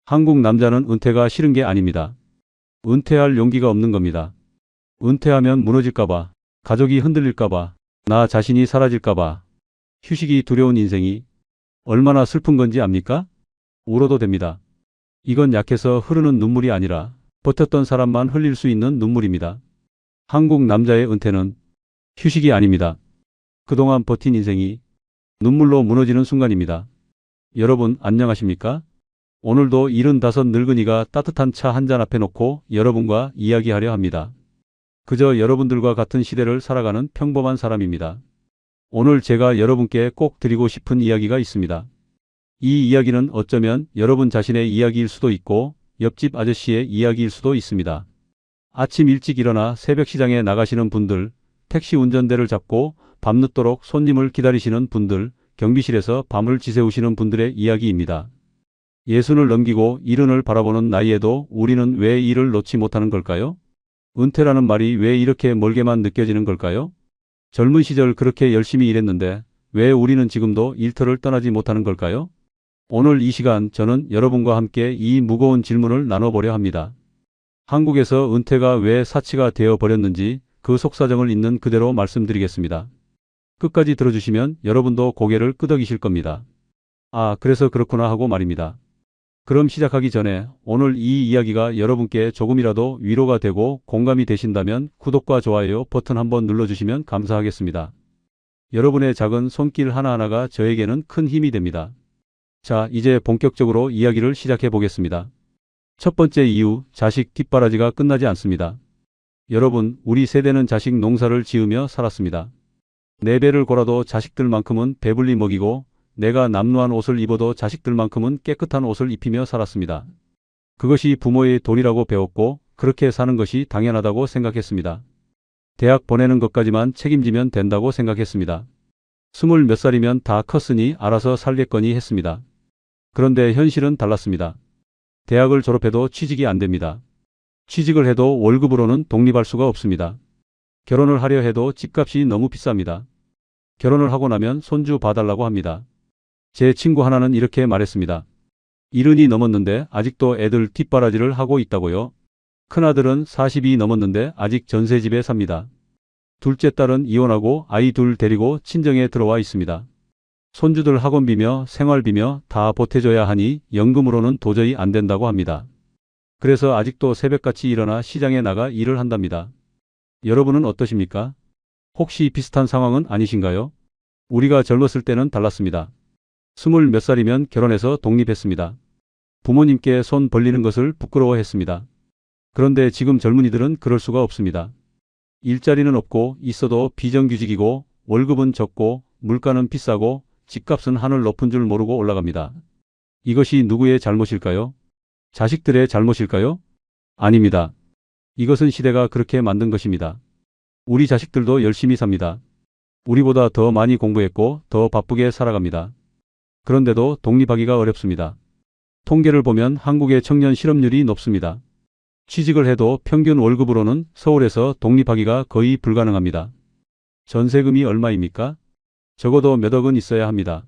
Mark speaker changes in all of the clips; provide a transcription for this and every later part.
Speaker 1: 한국 남자는 은퇴가 싫은 게 아닙니다. 은퇴할 용기가 없는 겁니다. 은퇴하면 무너질까봐, 가족이 흔들릴까봐, 나 자신이 사라질까봐, 휴식이 두려운 인생이 얼마나 슬픈 건지 압니까? 울어도 됩니다. 이건 약해서 흐르는 눈물이 아니라 버텼던 사람만 흘릴 수 있는 눈물입니다. 한국 남자의 은퇴는 휴식이 아닙니다. 그동안 버틴 인생이 눈물로 무너지는 순간입니다. 여러분 안녕하십니까? 오늘도 75 늙은이가 따뜻한 차 한 잔 앞에 놓고 여러분과 이야기하려 합니다. 그저 여러분들과 같은 시대를 살아가는 평범한 사람입니다. 오늘 제가 여러분께 꼭 드리고 싶은 이야기가 있습니다. 이 이야기는 어쩌면 여러분 자신의 이야기일 수도 있고 옆집 아저씨의 이야기일 수도 있습니다. 아침 일찍 일어나 새벽 시장에 나가시는 분들, 택시 운전대를 잡고 밤늦도록 손님을 기다리시는 분들, 경비실에서 밤을 지새우시는 분들의 이야기입니다. 60을 넘기고 70을 바라보는 나이에도 우리는 왜 일을 놓지 못하는 걸까요? 은퇴라는 말이 왜 이렇게 멀게만 느껴지는 걸까요? 젊은 시절 그렇게 열심히 일했는데 왜 우리는 지금도 일터를 떠나지 못하는 걸까요? 오늘 이 시간 저는 여러분과 함께 이 무거운 질문을 나눠보려 합니다. 한국에서 은퇴가 왜 사치가 되어버렸는지 그 속사정을 있는 그대로 말씀드리겠습니다. 끝까지 들어주시면 여러분도 고개를 끄덕이실 겁니다. 아, 그래서 그렇구나 하고 말입니다. 그럼 시작하기 전에 오늘 이 이야기가 여러분께 조금이라도 위로가 되고 공감이 되신다면 구독과 좋아요 버튼 한번 눌러주시면 감사하겠습니다. 여러분의 작은 손길 하나하나가 저에게는 큰 힘이 됩니다. 자, 이제 본격적으로 이야기를 시작해 보겠습니다. 첫 번째 이유, 자식 뒷바라지가 끝나지 않습니다. 여러분, 우리 세대는 자식 농사를 지으며 살았습니다. 내 배를 골아도 자식들만큼은 배불리 먹이고 내가 남루한 옷을 입어도 자식들만큼은 깨끗한 옷을 입히며 살았습니다. 그것이 부모의 도리라고 배웠고 그렇게 사는 것이 당연하다고 생각했습니다. 대학 보내는 것까지만 책임지면 된다고 생각했습니다. 20 몇 살이면 다 컸으니 알아서 살겠거니 했습니다. 그런데 현실은 달랐습니다. 대학을 졸업해도 취직이 안 됩니다. 취직을 해도 월급으로는 독립할 수가 없습니다. 결혼을 하려 해도 집값이 너무 비쌉니다. 결혼을 하고 나면 손주 봐달라고 합니다. 제 친구 하나는 이렇게 말했습니다. 70이 넘었는데 아직도 애들 뒷바라지를 하고 있다고요? 큰아들은 40이 넘었는데 아직 전세집에 삽니다. 둘째 딸은 이혼하고 아이 둘 데리고 친정에 들어와 있습니다. 손주들 학원비며 생활비며 다 보태줘야 하니 연금으로는 도저히 안 된다고 합니다. 그래서 아직도 새벽같이 일어나 시장에 나가 일을 한답니다. 여러분은 어떠십니까? 혹시 비슷한 상황은 아니신가요? 우리가 젊었을 때는 달랐습니다. 20 몇 살이면 결혼해서 독립했습니다. 부모님께 손 벌리는 것을 부끄러워했습니다. 그런데 지금 젊은이들은 그럴 수가 없습니다. 일자리는 없고 있어도 비정규직이고 월급은 적고 물가는 비싸고 집값은 하늘 높은 줄 모르고 올라갑니다. 이것이 누구의 잘못일까요? 자식들의 잘못일까요? 아닙니다. 이것은 시대가 그렇게 만든 것입니다. 우리 자식들도 열심히 삽니다. 우리보다 더 많이 공부했고 더 바쁘게 살아갑니다. 그런데도 독립하기가 어렵습니다. 통계를 보면 한국의 청년 실업률이 높습니다. 취직을 해도 평균 월급으로는 서울에서 독립하기가 거의 불가능합니다. 전세금이 얼마입니까? 적어도 몇 억은 있어야 합니다.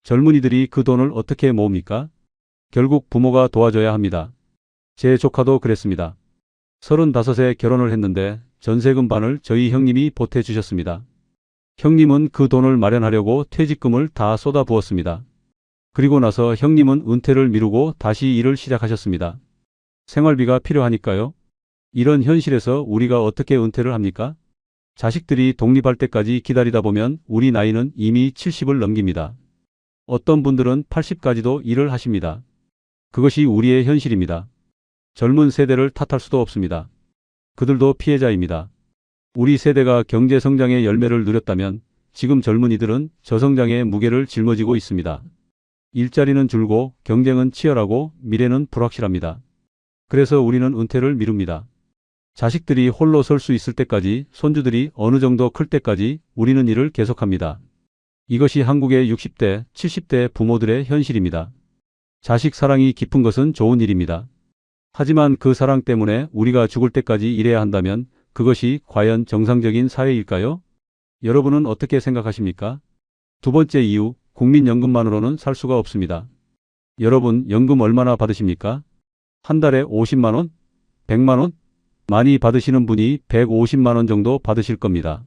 Speaker 1: 젊은이들이 그 돈을 어떻게 모읍니까? 결국 부모가 도와줘야 합니다. 제 조카도 그랬습니다. 35에 결혼을 했는데 전세금 반을 저희 형님이 보태주셨습니다. 형님은 그 돈을 마련하려고 퇴직금을 다 쏟아부었습니다. 그리고 나서 형님은 은퇴를 미루고 다시 일을 시작하셨습니다. 생활비가 필요하니까요. 이런 현실에서 우리가 어떻게 은퇴를 합니까? 자식들이 독립할 때까지 기다리다 보면 우리 나이는 이미 70을 넘깁니다. 어떤 분들은 80까지도 일을 하십니다. 그것이 우리의 현실입니다. 젊은 세대를 탓할 수도 없습니다. 그들도 피해자입니다. 우리 세대가 경제 성장의 열매를 누렸다면 지금 젊은이들은 저성장의 무게를 짊어지고 있습니다. 일자리는 줄고 경쟁은 치열하고 미래는 불확실합니다. 그래서 우리는 은퇴를 미룹니다. 자식들이 홀로 설 수 있을 때까지, 손주들이 어느 정도 클 때까지 우리는 일을 계속합니다. 이것이 한국의 60대, 70대 부모들의 현실입니다. 자식 사랑이 깊은 것은 좋은 일입니다. 하지만 그 사랑 때문에 우리가 죽을 때까지 일해야 한다면 그것이 과연 정상적인 사회일까요? 여러분은 어떻게 생각하십니까? 두 번째 이유, 국민연금만으로는 살 수가 없습니다. 여러분, 연금 얼마나 받으십니까? 한 달에 50만 원? 100만 원? 많이 받으시는 분이 150만 원 정도 받으실 겁니다.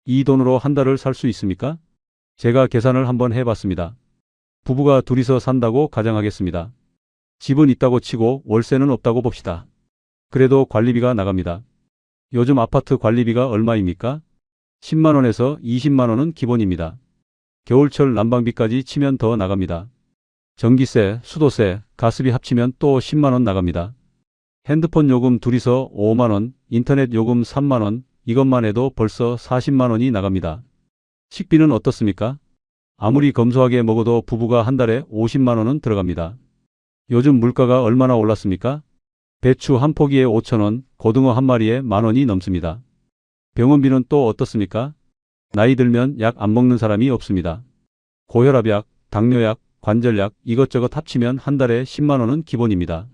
Speaker 1: 이 돈으로 한 달을 살 수 있습니까? 제가 계산을 한번 해봤습니다. 부부가 둘이서 산다고 가정하겠습니다. 집은 있다고 치고 월세는 없다고 봅시다. 그래도 관리비가 나갑니다. 요즘 아파트 관리비가 얼마입니까? 10만 원에서 20만 원은 기본입니다. 겨울철 난방비까지 치면 더 나갑니다. 전기세, 수도세, 가스비 합치면 또 10만 원 나갑니다. 핸드폰 요금 둘이서 5만 원, 인터넷 요금 3만 원, 이것만 해도 벌써 40만 원이 나갑니다. 식비는 어떻습니까? 아무리 검소하게 먹어도 부부가 한 달에 50만 원은 들어갑니다. 요즘 물가가 얼마나 올랐습니까? 배추 한 포기에 5천 원, 고등어 한 마리에 만 원이 넘습니다. 병원비는 또 어떻습니까? 나이 들면 약 안 먹는 사람이 없습니다. 고혈압약, 당뇨약, 관절약 이것저것 합치면 한 달에 10만 원은 기본입니다.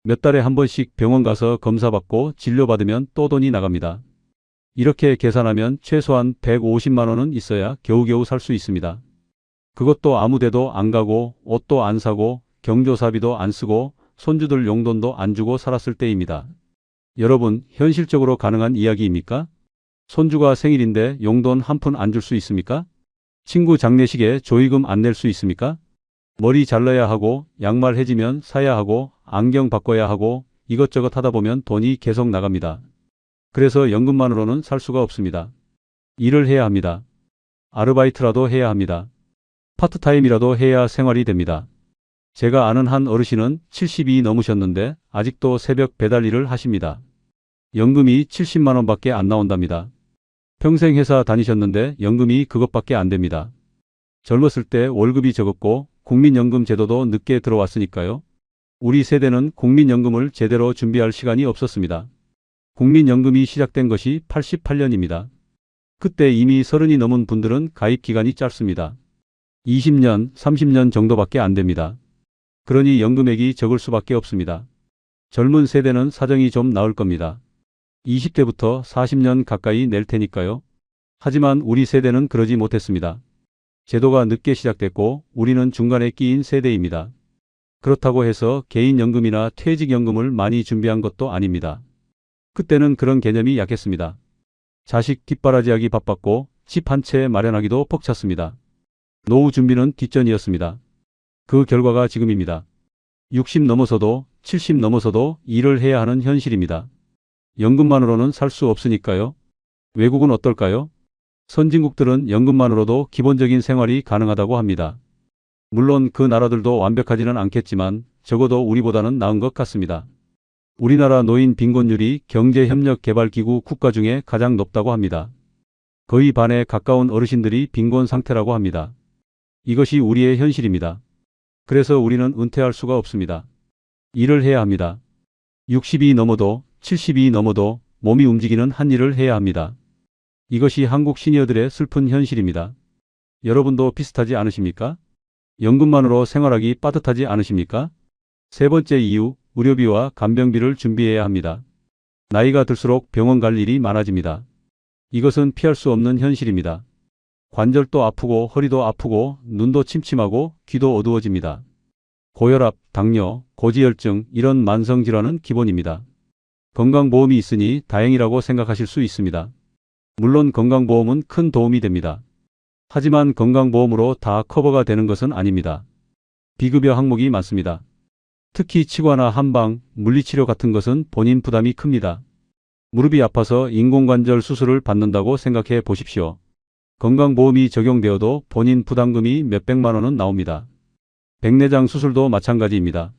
Speaker 1: 몇 달에 한 번씩 병원 가서 검사받고 진료받으면 또 돈이 나갑니다. 이렇게 계산하면 최소한 150만 원은 있어야 겨우겨우 살 수 있습니다. 그것도 아무 데도 안 가고 옷도 안 사고 경조사비도 안 쓰고 손주들 용돈도 안 주고 살았을 때입니다. 여러분, 현실적으로 가능한 이야기입니까? 손주가 생일인데 용돈 한 푼 안 줄 수 있습니까? 친구 장례식에 조의금 안 낼 수 있습니까? 머리 잘라야 하고 양말 해지면 사야 하고 안경 바꿔야 하고 이것저것 하다 보면 돈이 계속 나갑니다. 그래서 연금만으로는 살 수가 없습니다. 일을 해야 합니다. 아르바이트라도 해야 합니다. 파트타임이라도 해야 생활이 됩니다. 제가 아는 한 어르신은 70이 넘으셨는데 아직도 새벽 배달 일을 하십니다. 연금이 70만 원밖에 안 나온답니다. 평생 회사 다니셨는데 연금이 그것밖에 안 됩니다. 젊었을 때 월급이 적었고 국민연금 제도도 늦게 들어왔으니까요. 우리 세대는 국민연금을 제대로 준비할 시간이 없었습니다. 국민연금이 시작된 것이 88년입니다. 그때 이미 30이 넘은 분들은 가입 기간이 짧습니다. 20년, 30년 정도밖에 안 됩니다. 그러니 연금액이 적을 수밖에 없습니다. 젊은 세대는 사정이 좀 나을 겁니다. 20대부터 40년 가까이 낼 테니까요. 하지만 우리 세대는 그러지 못했습니다. 제도가 늦게 시작됐고 우리는 중간에 끼인 세대입니다. 그렇다고 해서 개인연금이나 퇴직연금을 많이 준비한 것도 아닙니다. 그때는 그런 개념이 약했습니다. 자식 뒷바라지하기 바빴고 집 한 채 마련하기도 벅찼습니다. 노후 준비는 뒷전이었습니다. 그 결과가 지금입니다. 60 넘어서도 70 넘어서도 일을 해야 하는 현실입니다. 연금만으로는 살 수 없으니까요. 외국은 어떨까요? 선진국들은 연금만으로도 기본적인 생활이 가능하다고 합니다. 물론 그 나라들도 완벽하지는 않겠지만 적어도 우리보다는 나은 것 같습니다. 우리나라 노인 빈곤율이 경제협력개발기구 국가 중에 가장 높다고 합니다. 거의 반에 가까운 어르신들이 빈곤 상태라고 합니다. 이것이 우리의 현실입니다. 그래서 우리는 은퇴할 수가 없습니다. 일을 해야 합니다. 60이 넘어도 70이 넘어도 몸이 움직이는 한 일을 해야 합니다. 이것이 한국 시니어들의 슬픈 현실입니다. 여러분도 비슷하지 않으십니까? 연금만으로 생활하기 빠듯하지 않으십니까? 세 번째 이유, 의료비와 간병비를 준비해야 합니다. 나이가 들수록 병원 갈 일이 많아집니다. 이것은 피할 수 없는 현실입니다. 관절도 아프고 허리도 아프고 눈도 침침하고 귀도 어두워집니다. 고혈압, 당뇨, 고지혈증 이런 만성질환은 기본입니다. 건강보험이 있으니 다행이라고 생각하실 수 있습니다. 물론 건강보험은 큰 도움이 됩니다. 하지만 건강보험으로 다 커버가 되는 것은 아닙니다. 비급여 항목이 많습니다. 특히 치과나 한방, 물리치료 같은 것은 본인 부담이 큽니다. 무릎이 아파서 인공관절 수술을 받는다고 생각해 보십시오. 건강보험이 적용되어도 본인 부담금이 몇백만 원은 나옵니다. 백내장 수술도 마찬가지입니다.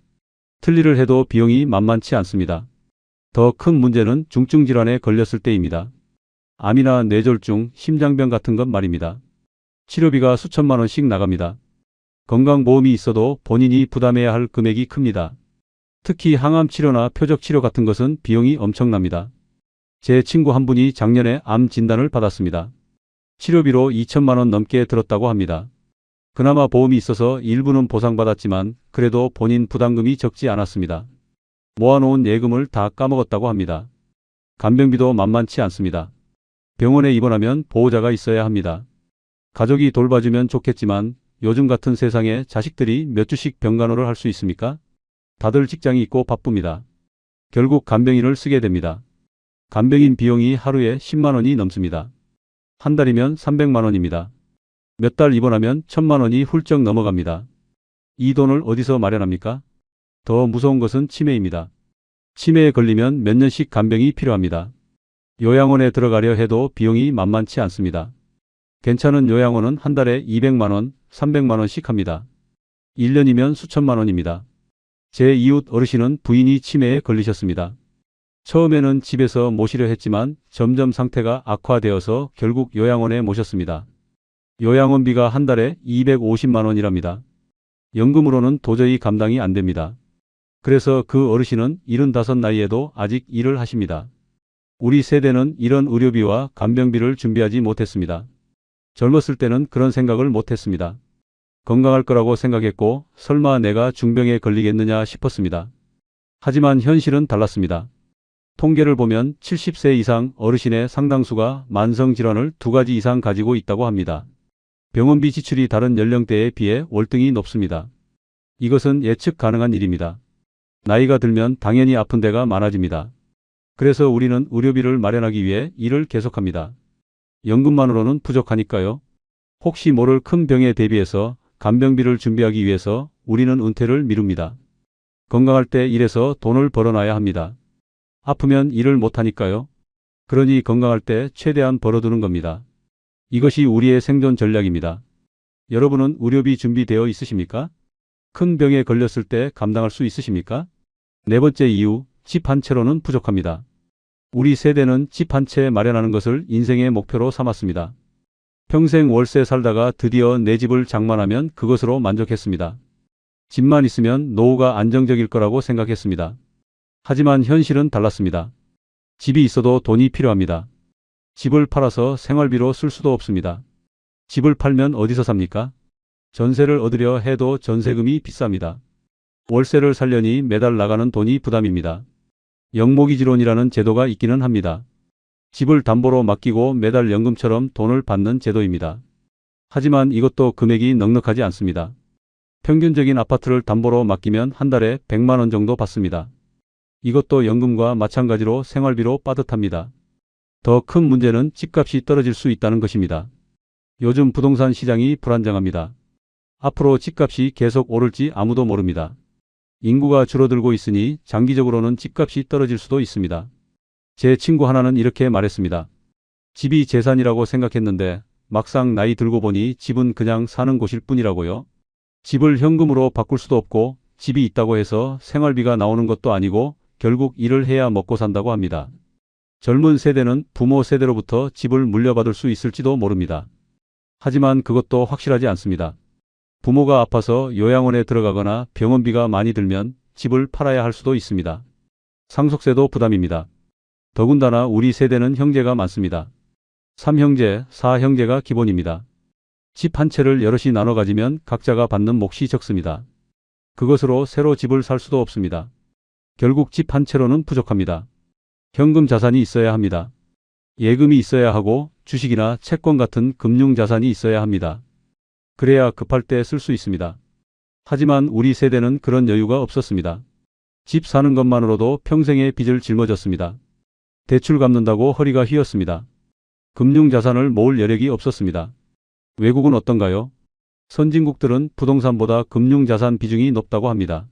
Speaker 1: 틀니를 해도 비용이 만만치 않습니다. 더 큰 문제는 중증질환에 걸렸을 때입니다. 암이나 뇌졸중, 심장병 같은 것 말입니다. 치료비가 수천만 원씩 나갑니다. 건강보험이 있어도 본인이 부담해야 할 금액이 큽니다. 특히 항암치료나 표적치료 같은 것은 비용이 엄청납니다. 제 친구 한 분이 작년에 암 진단을 받았습니다. 치료비로 2천만 원 넘게 들었다고 합니다. 그나마 보험이 있어서 일부는 보상받았지만 그래도 본인 부담금이 적지 않았습니다. 모아놓은 예금을 다 까먹었다고 합니다. 간병비도 만만치 않습니다. 병원에 입원하면 보호자가 있어야 합니다. 가족이 돌봐주면 좋겠지만 요즘 같은 세상에 자식들이 몇 주씩 병간호를 할 수 있습니까? 다들 직장이 있고 바쁩니다. 결국 간병인을 쓰게 됩니다. 간병인 비용이 하루에 10만 원이 넘습니다. 한 달이면 300만 원입니다. 몇 달 입원하면 1000만 원이 훌쩍 넘어갑니다. 이 돈을 어디서 마련합니까? 더 무서운 것은 치매입니다. 치매에 걸리면 몇 년씩 간병이 필요합니다. 요양원에 들어가려 해도 비용이 만만치 않습니다. 괜찮은 요양원은 한 달에 200만 원, 300만 원씩 합니다. 1년이면 수천만 원입니다. 제 이웃 어르신은 부인이 치매에 걸리셨습니다. 처음에는 집에서 모시려 했지만 점점 상태가 악화되어서 결국 요양원에 모셨습니다. 요양원비가 한 달에 250만 원이랍니다. 연금으로는 도저히 감당이 안 됩니다. 그래서 그 어르신은 75 나이에도 아직 일을 하십니다. 우리 세대는 이런 의료비와 간병비를 준비하지 못했습니다. 젊었을 때는 그런 생각을 못했습니다. 건강할 거라고 생각했고 설마 내가 중병에 걸리겠느냐 싶었습니다. 하지만 현실은 달랐습니다. 통계를 보면 70세 이상 어르신의 상당수가 만성질환을 2가지 이상 가지고 있다고 합니다. 병원비 지출이 다른 연령대에 비해 월등히 높습니다. 이것은 예측 가능한 일입니다. 나이가 들면 당연히 아픈 데가 많아집니다. 그래서 우리는 의료비를 마련하기 위해 일을 계속합니다. 연금만으로는 부족하니까요. 혹시 모를 큰 병에 대비해서 간병비를 준비하기 위해서 우리는 은퇴를 미룹니다. 건강할 때 일해서 돈을 벌어놔야 합니다. 아프면 일을 못하니까요. 그러니 건강할 때 최대한 벌어두는 겁니다. 이것이 우리의 생존 전략입니다. 여러분은 의료비 준비되어 있으십니까? 큰 병에 걸렸을 때 감당할 수 있으십니까? 네 번째 이유, 집 한 채로는 부족합니다. 우리 세대는 집 한 채 마련하는 것을 인생의 목표로 삼았습니다. 평생 월세 살다가 드디어 내 집을 장만하면 그것으로 만족했습니다. 집만 있으면 노후가 안정적일 거라고 생각했습니다. 하지만 현실은 달랐습니다. 집이 있어도 돈이 필요합니다. 집을 팔아서 생활비로 쓸 수도 없습니다. 집을 팔면 어디서 삽니까? 전세를 얻으려 해도 전세금이 비쌉니다. 월세를 살려니 매달 나가는 돈이 부담입니다. 영모기지론이라는 제도가 있기는 합니다. 집을 담보로 맡기고 매달 연금처럼 돈을 받는 제도입니다. 하지만 이것도 금액이 넉넉하지 않습니다. 평균적인 아파트를 담보로 맡기면 한 달에 100만 원 정도 받습니다. 이것도 연금과 마찬가지로 생활비로 빠듯합니다. 더 큰 문제는 집값이 떨어질 수 있다는 것입니다. 요즘 부동산 시장이 불안정합니다. 앞으로 집값이 계속 오를지 아무도 모릅니다. 인구가 줄어들고 있으니 장기적으로는 집값이 떨어질 수도 있습니다. 제 친구 하나는 이렇게 말했습니다. 집이 재산이라고 생각했는데 막상 나이 들고 보니 집은 그냥 사는 곳일 뿐이라고요. 집을 현금으로 바꿀 수도 없고 집이 있다고 해서 생활비가 나오는 것도 아니고 결국 일을 해야 먹고 산다고 합니다. 젊은 세대는 부모 세대로부터 집을 물려받을 수 있을지도 모릅니다. 하지만 그것도 확실하지 않습니다. 부모가 아파서 요양원에 들어가거나 병원비가 많이 들면 집을 팔아야 할 수도 있습니다. 상속세도 부담입니다. 더군다나 우리 세대는 형제가 많습니다. 3형제, 4형제가 기본입니다. 집 한 채를 여럿이 나눠 가지면 각자가 받는 몫이 적습니다. 그것으로 새로 집을 살 수도 없습니다. 결국 집 한 채로는 부족합니다. 현금 자산이 있어야 합니다. 예금이 있어야 하고 주식이나 채권 같은 금융 자산이 있어야 합니다. 그래야 급할 때 쓸 수 있습니다. 하지만 우리 세대는 그런 여유가 없었습니다. 집 사는 것만으로도 평생의 빚을 짊어졌습니다. 대출 갚는다고 허리가 휘었습니다. 금융 자산을 모을 여력이 없었습니다. 외국은 어떤가요? 선진국들은 부동산보다 금융 자산 비중이 높다고 합니다.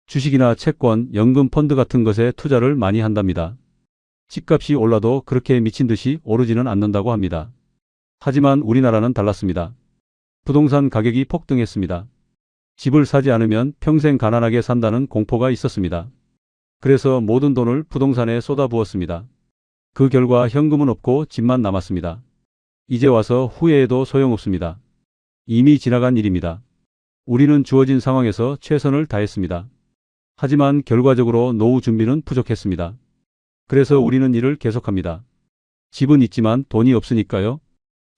Speaker 1: 주식이나 채권, 연금 펀드 같은 것에 투자를 많이 한답니다. 집값이 올라도 그렇게 미친 듯이 오르지는 않는다고 합니다. 하지만 우리나라는 달랐습니다. 부동산 가격이 폭등했습니다. 집을 사지 않으면 평생 가난하게 산다는 공포가 있었습니다. 그래서 모든 돈을 부동산에 쏟아부었습니다. 그 결과 현금은 없고 집만 남았습니다. 이제 와서 후회해도 소용없습니다. 이미 지나간 일입니다. 우리는 주어진 상황에서 최선을 다했습니다. 하지만 결과적으로 노후 준비는 부족했습니다. 그래서 우리는 일을 계속합니다. 집은 있지만 돈이 없으니까요.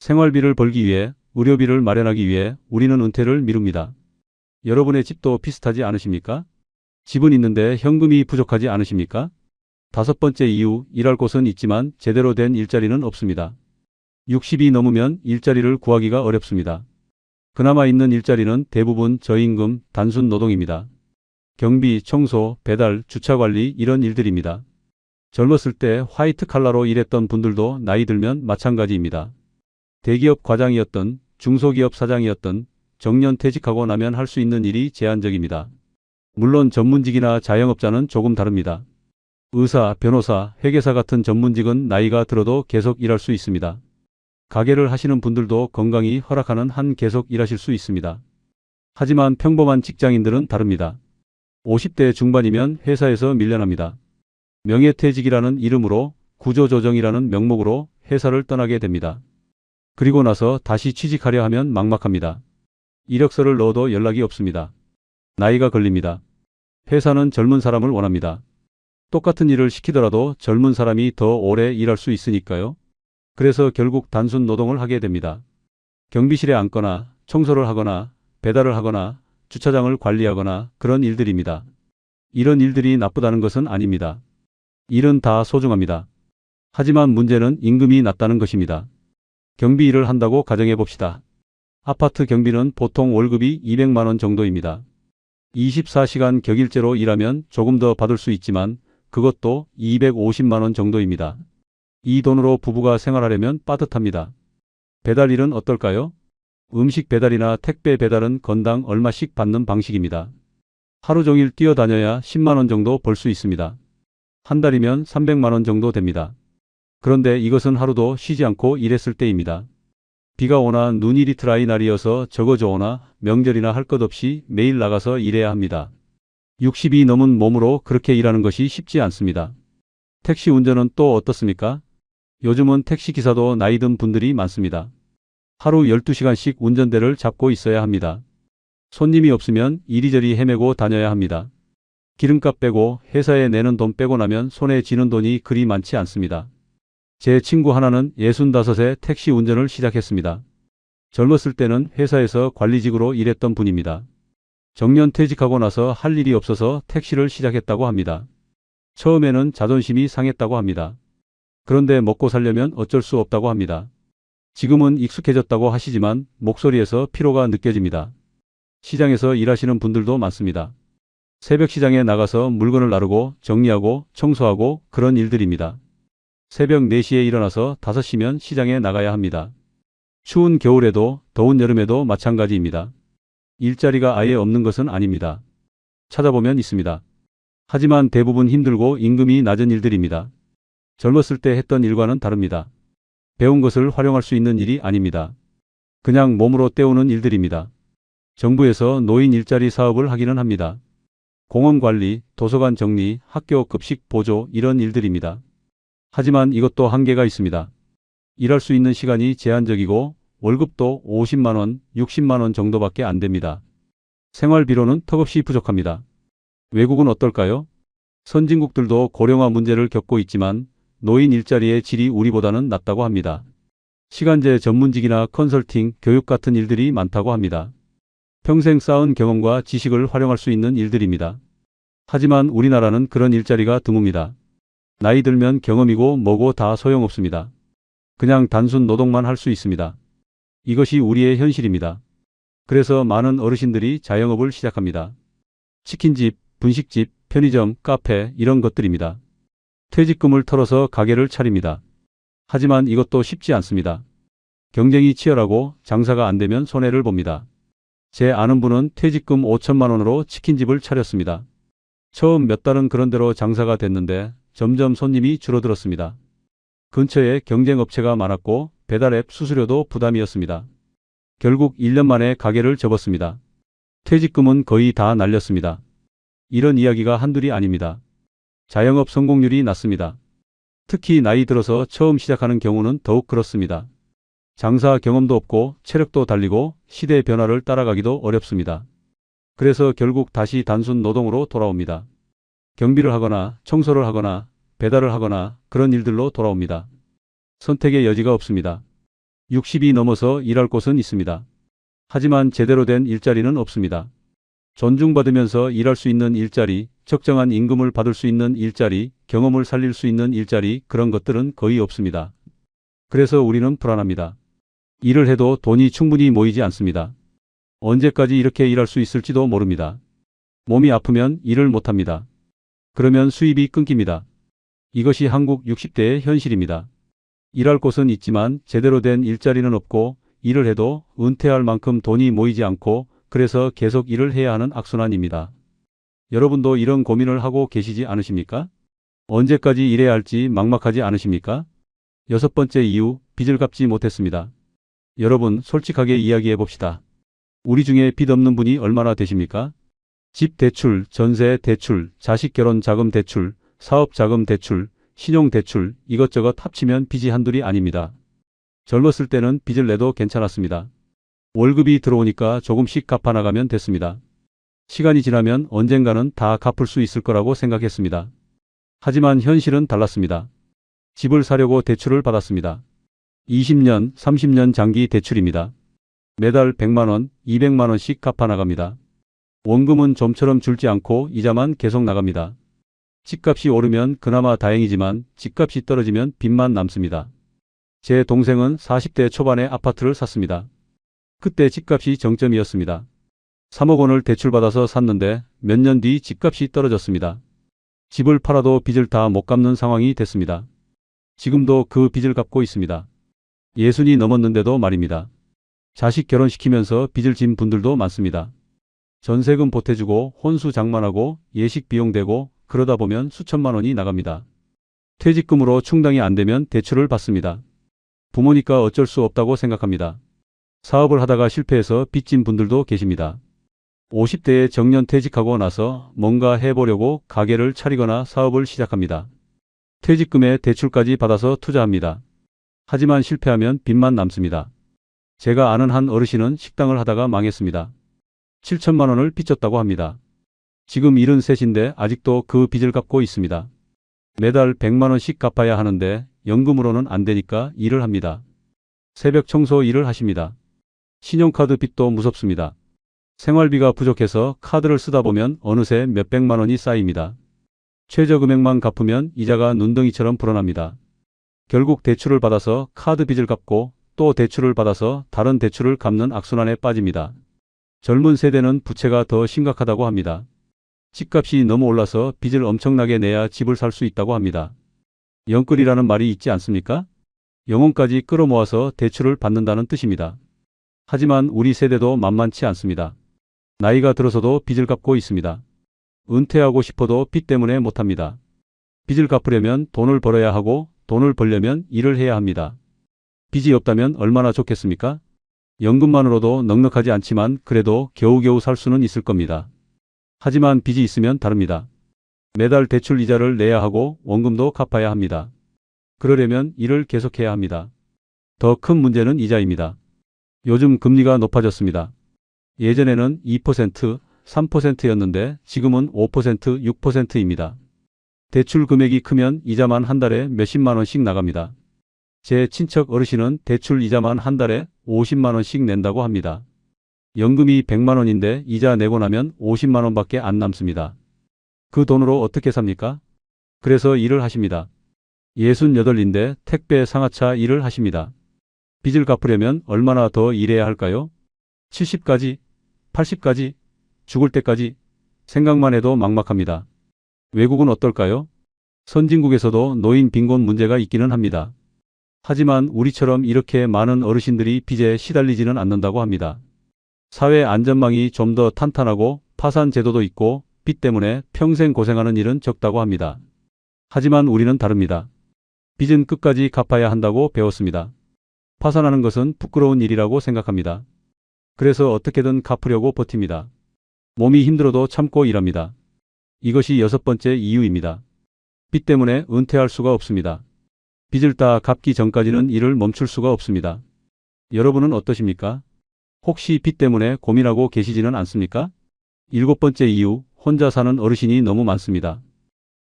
Speaker 1: 생활비를 벌기 위해, 의료비를 마련하기 위해 우리는 은퇴를 미룹니다. 여러분의 집도 비슷하지 않으십니까? 집은 있는데 현금이 부족하지 않으십니까? 5번째 이유, 일할 곳은 있지만 제대로 된 일자리는 없습니다. 60이 넘으면 일자리를 구하기가 어렵습니다. 그나마 있는 일자리는 대부분 저임금, 단순 노동입니다. 경비, 청소, 배달, 주차 관리 이런 일들입니다. 젊었을 때 화이트 칼라로 일했던 분들도 나이 들면 마찬가지입니다. 대기업 과장이었던, 중소기업 사장이었던, 정년 퇴직하고 나면 할 수 있는 일이 제한적입니다. 물론 전문직이나 자영업자는 조금 다릅니다. 의사, 변호사, 회계사 같은 전문직은 나이가 들어도 계속 일할 수 있습니다. 가게를 하시는 분들도 건강이 허락하는 한 계속 일하실 수 있습니다. 하지만 평범한 직장인들은 다릅니다. 50대 중반이면 회사에서 밀려납니다. 명예퇴직이라는 이름으로 구조조정이라는 명목으로 회사를 떠나게 됩니다. 그리고 나서 다시 취직하려 하면 막막합니다. 이력서를 넣어도 연락이 없습니다. 나이가 걸립니다. 회사는 젊은 사람을 원합니다. 똑같은 일을 시키더라도 젊은 사람이 더 오래 일할 수 있으니까요. 그래서 결국 단순 노동을 하게 됩니다. 경비실에 앉거나 청소를 하거나 배달을 하거나 주차장을 관리하거나 그런 일들입니다. 이런 일들이 나쁘다는 것은 아닙니다. 일은 다 소중합니다. 하지만 문제는 임금이 낮다는 것입니다. 경비 일을 한다고 가정해 봅시다. 아파트 경비는 보통 월급이 200만 원 정도입니다. 24시간 격일제로 일하면 조금 더 받을 수 있지만 그것도 250만 원 정도입니다. 이 돈으로 부부가 생활하려면 빠듯합니다. 배달 일은 어떨까요? 음식 배달이나 택배 배달은 건당 얼마씩 받는 방식입니다. 하루 종일 뛰어다녀야 10만 원 정도 벌 수 있습니다. 한 달이면 300만 원 정도 됩니다. 그런데 이것은 하루도 쉬지 않고 일했을 때입니다. 비가 오나 눈이 리트라이 날이어서 적어져 오나 명절이나 할 것 없이 매일 나가서 일해야 합니다. 60이 넘은 몸으로 그렇게 일하는 것이 쉽지 않습니다. 택시 운전은 또 어떻습니까? 요즘은 택시기사도 나이 든 분들이 많습니다. 하루 12시간씩 운전대를 잡고 있어야 합니다. 손님이 없으면 이리저리 헤매고 다녀야 합니다. 기름값 빼고 회사에 내는 돈 빼고 나면 손에 쥐는 돈이 그리 많지 않습니다. 제 친구 하나는 65세 택시 운전을 시작했습니다. 젊었을 때는 회사에서 관리직으로 일했던 분입니다. 정년 퇴직하고 나서 할 일이 없어서 택시를 시작했다고 합니다. 처음에는 자존심이 상했다고 합니다. 그런데 먹고 살려면 어쩔 수 없다고 합니다. 지금은 익숙해졌다고 하시지만 목소리에서 피로가 느껴집니다. 시장에서 일하시는 분들도 많습니다. 새벽 시장에 나가서 물건을 나르고 정리하고 청소하고 그런 일들입니다. 새벽 4시에 일어나서 5시면 시장에 나가야 합니다. 추운 겨울에도 더운 여름에도 마찬가지입니다. 일자리가 아예 없는 것은 아닙니다. 찾아보면 있습니다. 하지만 대부분 힘들고 임금이 낮은 일들입니다. 젊었을 때 했던 일과는 다릅니다. 배운 것을 활용할 수 있는 일이 아닙니다. 그냥 몸으로 때우는 일들입니다. 정부에서 노인 일자리 사업을 하기는 합니다. 공원 관리, 도서관 정리, 학교 급식 보조 이런 일들입니다. 하지만 이것도 한계가 있습니다. 일할 수 있는 시간이 제한적이고 월급도 50만 원, 60만 원 정도밖에 안 됩니다. 생활비로는 턱없이 부족합니다. 외국은 어떨까요? 선진국들도 고령화 문제를 겪고 있지만 노인 일자리의 질이 우리보다는 낮다고 합니다. 시간제 전문직이나 컨설팅, 교육 같은 일들이 많다고 합니다. 평생 쌓은 경험과 지식을 활용할 수 있는 일들입니다. 하지만 우리나라는 그런 일자리가 드뭅니다. 나이 들면 경험이고 뭐고 다 소용없습니다. 그냥 단순 노동만 할 수 있습니다. 이것이 우리의 현실입니다. 그래서 많은 어르신들이 자영업을 시작합니다. 치킨집, 분식집, 편의점, 카페 이런 것들입니다. 퇴직금을 털어서 가게를 차립니다. 하지만 이것도 쉽지 않습니다. 경쟁이 치열하고 장사가 안 되면 손해를 봅니다. 제 아는 분은 퇴직금 5천만 원으로 치킨집을 차렸습니다. 처음 몇 달은 그런대로 장사가 됐는데 점점 손님이 줄어들었습니다. 근처에 경쟁업체가 많았고 배달앱 수수료도 부담이었습니다. 결국 1년 만에 가게를 접었습니다. 퇴직금은 거의 다 날렸습니다. 이런 이야기가 한둘이 아닙니다. 자영업 성공률이 낮습니다. 특히 나이 들어서 처음 시작하는 경우는 더욱 그렇습니다. 장사 경험도 없고 체력도 달리고 시대 변화를 따라가기도 어렵습니다. 그래서 결국 다시 단순 노동으로 돌아옵니다. 경비를 하거나 청소를 하거나 배달을 하거나 그런 일들로 돌아옵니다. 선택의 여지가 없습니다. 60이 넘어서 일할 곳은 있습니다. 하지만 제대로 된 일자리는 없습니다. 존중받으면서 일할 수 있는 일자리, 적정한 임금을 받을 수 있는 일자리, 경험을 살릴 수 있는 일자리 그런 것들은 거의 없습니다. 그래서 우리는 불안합니다. 일을 해도 돈이 충분히 모이지 않습니다. 언제까지 이렇게 일할 수 있을지도 모릅니다. 몸이 아프면 일을 못합니다. 그러면 수입이 끊깁니다. 이것이 한국 60대의 현실입니다. 일할 곳은 있지만 제대로 된 일자리는 없고 일을 해도 은퇴할 만큼 돈이 모이지 않고 그래서 계속 일을 해야 하는 악순환입니다. 여러분도 이런 고민을 하고 계시지 않으십니까? 언제까지 일해야 할지 막막하지 않으십니까? 여섯 번째 이유, 빚을 갚지 못했습니다. 여러분, 솔직하게 이야기해 봅시다. 우리 중에 빚 없는 분이 얼마나 되십니까? 집 대출, 전세 대출, 자식 결혼 자금 대출, 사업 자금 대출, 신용 대출, 이것저것 합치면 빚이 한둘이 아닙니다. 젊었을 때는 빚을 내도 괜찮았습니다. 월급이 들어오니까 조금씩 갚아나가면 됐습니다. 시간이 지나면 언젠가는 다 갚을 수 있을 거라고 생각했습니다. 하지만 현실은 달랐습니다. 집을 사려고 대출을 받았습니다. 20년, 30년 장기 대출입니다. 매달 100만 원, 200만 원씩 갚아나갑니다. 원금은 좀처럼 줄지 않고 이자만 계속 나갑니다. 집값이 오르면 그나마 다행이지만 집값이 떨어지면 빚만 남습니다. 제 동생은 40대 초반에 아파트를 샀습니다. 그때 집값이 정점이었습니다. 3억 원을 대출받아서 샀는데 몇 년 뒤 집값이 떨어졌습니다. 집을 팔아도 빚을 다 못 갚는 상황이 됐습니다. 지금도 그 빚을 갚고 있습니다. 60이 넘었는데도 말입니다. 자식 결혼시키면서 빚을 진 분들도 많습니다. 전세금 보태주고 혼수 장만하고 예식 비용 대고 그러다 보면 수천만 원이 나갑니다. 퇴직금으로 충당이 안 되면 대출을 받습니다. 부모니까 어쩔 수 없다고 생각합니다. 사업을 하다가 실패해서 빚진 분들도 계십니다. 50대에 정년 퇴직하고 나서 뭔가 해보려고 가게를 차리거나 사업을 시작합니다. 퇴직금에 대출까지 받아서 투자합니다. 하지만 실패하면 빚만 남습니다. 제가 아는 한 어르신은 식당을 하다가 망했습니다. 7천만 원을 빚졌다고 합니다. 지금 73인데 아직도 그 빚을 갚고 있습니다. 매달 100만 원씩 갚아야 하는데 연금으로는 안 되니까 일을 합니다. 새벽 청소 일을 하십니다. 신용카드 빚도 무섭습니다. 생활비가 부족해서 카드를 쓰다 보면 어느새 몇백만 원이 쌓입니다. 최저금액만 갚으면 이자가 눈덩이처럼 불어납니다. 결국 대출을 받아서 카드 빚을 갚고 또 대출을 받아서 다른 대출을 갚는 악순환에 빠집니다. 젊은 세대는 부채가 더 심각하다고 합니다. 집값이 너무 올라서 빚을 엄청나게 내야 집을 살 수 있다고 합니다. 영끌이라는 말이 있지 않습니까? 영혼까지 끌어모아서 대출을 받는다는 뜻입니다. 하지만 우리 세대도 만만치 않습니다. 나이가 들어서도 빚을 갚고 있습니다. 은퇴하고 싶어도 빚 때문에 못합니다. 빚을 갚으려면 돈을 벌어야 하고 돈을 벌려면 일을 해야 합니다. 빚이 없다면 얼마나 좋겠습니까? 연금만으로도 넉넉하지 않지만 그래도 겨우겨우 살 수는 있을 겁니다. 하지만 빚이 있으면 다릅니다. 매달 대출 이자를 내야 하고 원금도 갚아야 합니다. 그러려면 일을 계속해야 합니다. 더 큰 문제는 이자입니다. 요즘 금리가 높아졌습니다. 예전에는 2%, 3%였는데 지금은 5%, 6%입니다. 대출 금액이 크면 이자만 한 달에 몇십만 원씩 나갑니다. 제 친척 어르신은 대출 이자만 한 달에 50만 원씩 낸다고 합니다. 연금이 100만 원인데 이자 내고 나면 50만 원밖에 안 남습니다. 그 돈으로 어떻게 삽니까? 그래서 일을 하십니다. 68인데 택배 상하차 일을 하십니다. 빚을 갚으려면 얼마나 더 일해야 할까요? 70까지, 80까지, 죽을 때까지 생각만 해도 막막합니다. 외국은 어떨까요? 선진국에서도 노인 빈곤 문제가 있기는 합니다. 하지만 우리처럼 이렇게 많은 어르신들이 빚에 시달리지는 않는다고 합니다. 사회 안전망이 좀 더 탄탄하고 파산 제도도 있고 빚 때문에 평생 고생하는 일은 적다고 합니다. 하지만 우리는 다릅니다. 빚은 끝까지 갚아야 한다고 배웠습니다. 파산하는 것은 부끄러운 일이라고 생각합니다. 그래서 어떻게든 갚으려고 버팁니다. 몸이 힘들어도 참고 일합니다. 이것이 여섯 번째 이유입니다. 빚 때문에 은퇴할 수가 없습니다. 빚을 다 갚기 전까지는 일을 멈출 수가 없습니다. 여러분은 어떠십니까? 혹시 빚 때문에 고민하고 계시지는 않습니까? 일곱 번째 이유, 혼자 사는 어르신이 너무 많습니다.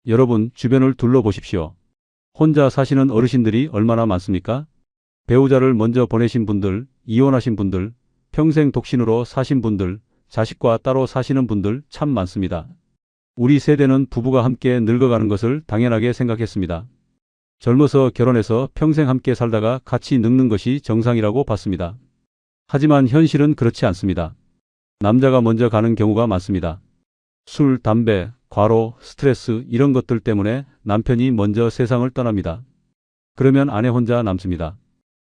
Speaker 1: 여러분, 주변을 둘러보십시오. 혼자 사시는 어르신들이 얼마나 많습니까? 배우자를 먼저 보내신 분들, 이혼하신 분들, 평생 독신으로 사신 분들, 자식과 따로 사시는 분들 참 많습니다. 우리 세대는 부부가 함께 늙어가는 것을 당연하게 생각했습니다. 젊어서 결혼해서 평생 함께 살다가 같이 늙는 것이 정상이라고 봤습니다. 하지만 현실은 그렇지 않습니다. 남자가 먼저 가는 경우가 많습니다. 술, 담배, 과로, 스트레스 이런 것들 때문에 남편이 먼저 세상을 떠납니다. 그러면 아내 혼자 남습니다.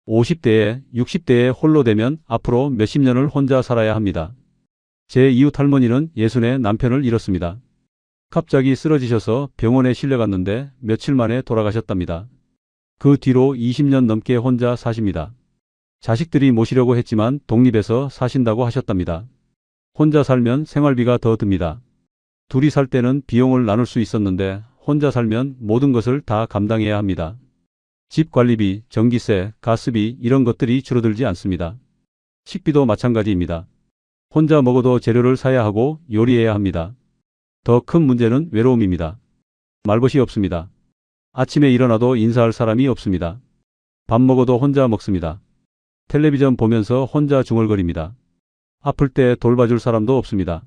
Speaker 1: 50대에 60대에 홀로 되면 앞으로 몇십 년을 혼자 살아야 합니다. 제 이웃 할머니는 예순에 남편을 잃었습니다. 갑자기 쓰러지셔서 병원에 실려갔는데 며칠 만에 돌아가셨답니다. 그 뒤로 20년 넘게 혼자 사십니다. 자식들이 모시려고 했지만 독립해서 사신다고 하셨답니다. 혼자 살면 생활비가 더 듭니다. 둘이 살 때는 비용을 나눌 수 있었는데 혼자 살면 모든 것을 다 감당해야 합니다. 집 관리비, 전기세, 가스비 이런 것들이 줄어들지 않습니다. 식비도 마찬가지입니다. 혼자 먹어도 재료를 사야 하고 요리해야 합니다. 더 큰 문제는 외로움입니다. 말벗이 없습니다. 아침에 일어나도 인사할 사람이 없습니다. 밥 먹어도 혼자 먹습니다. 텔레비전 보면서 혼자 중얼거립니다. 아플 때 돌봐줄 사람도 없습니다.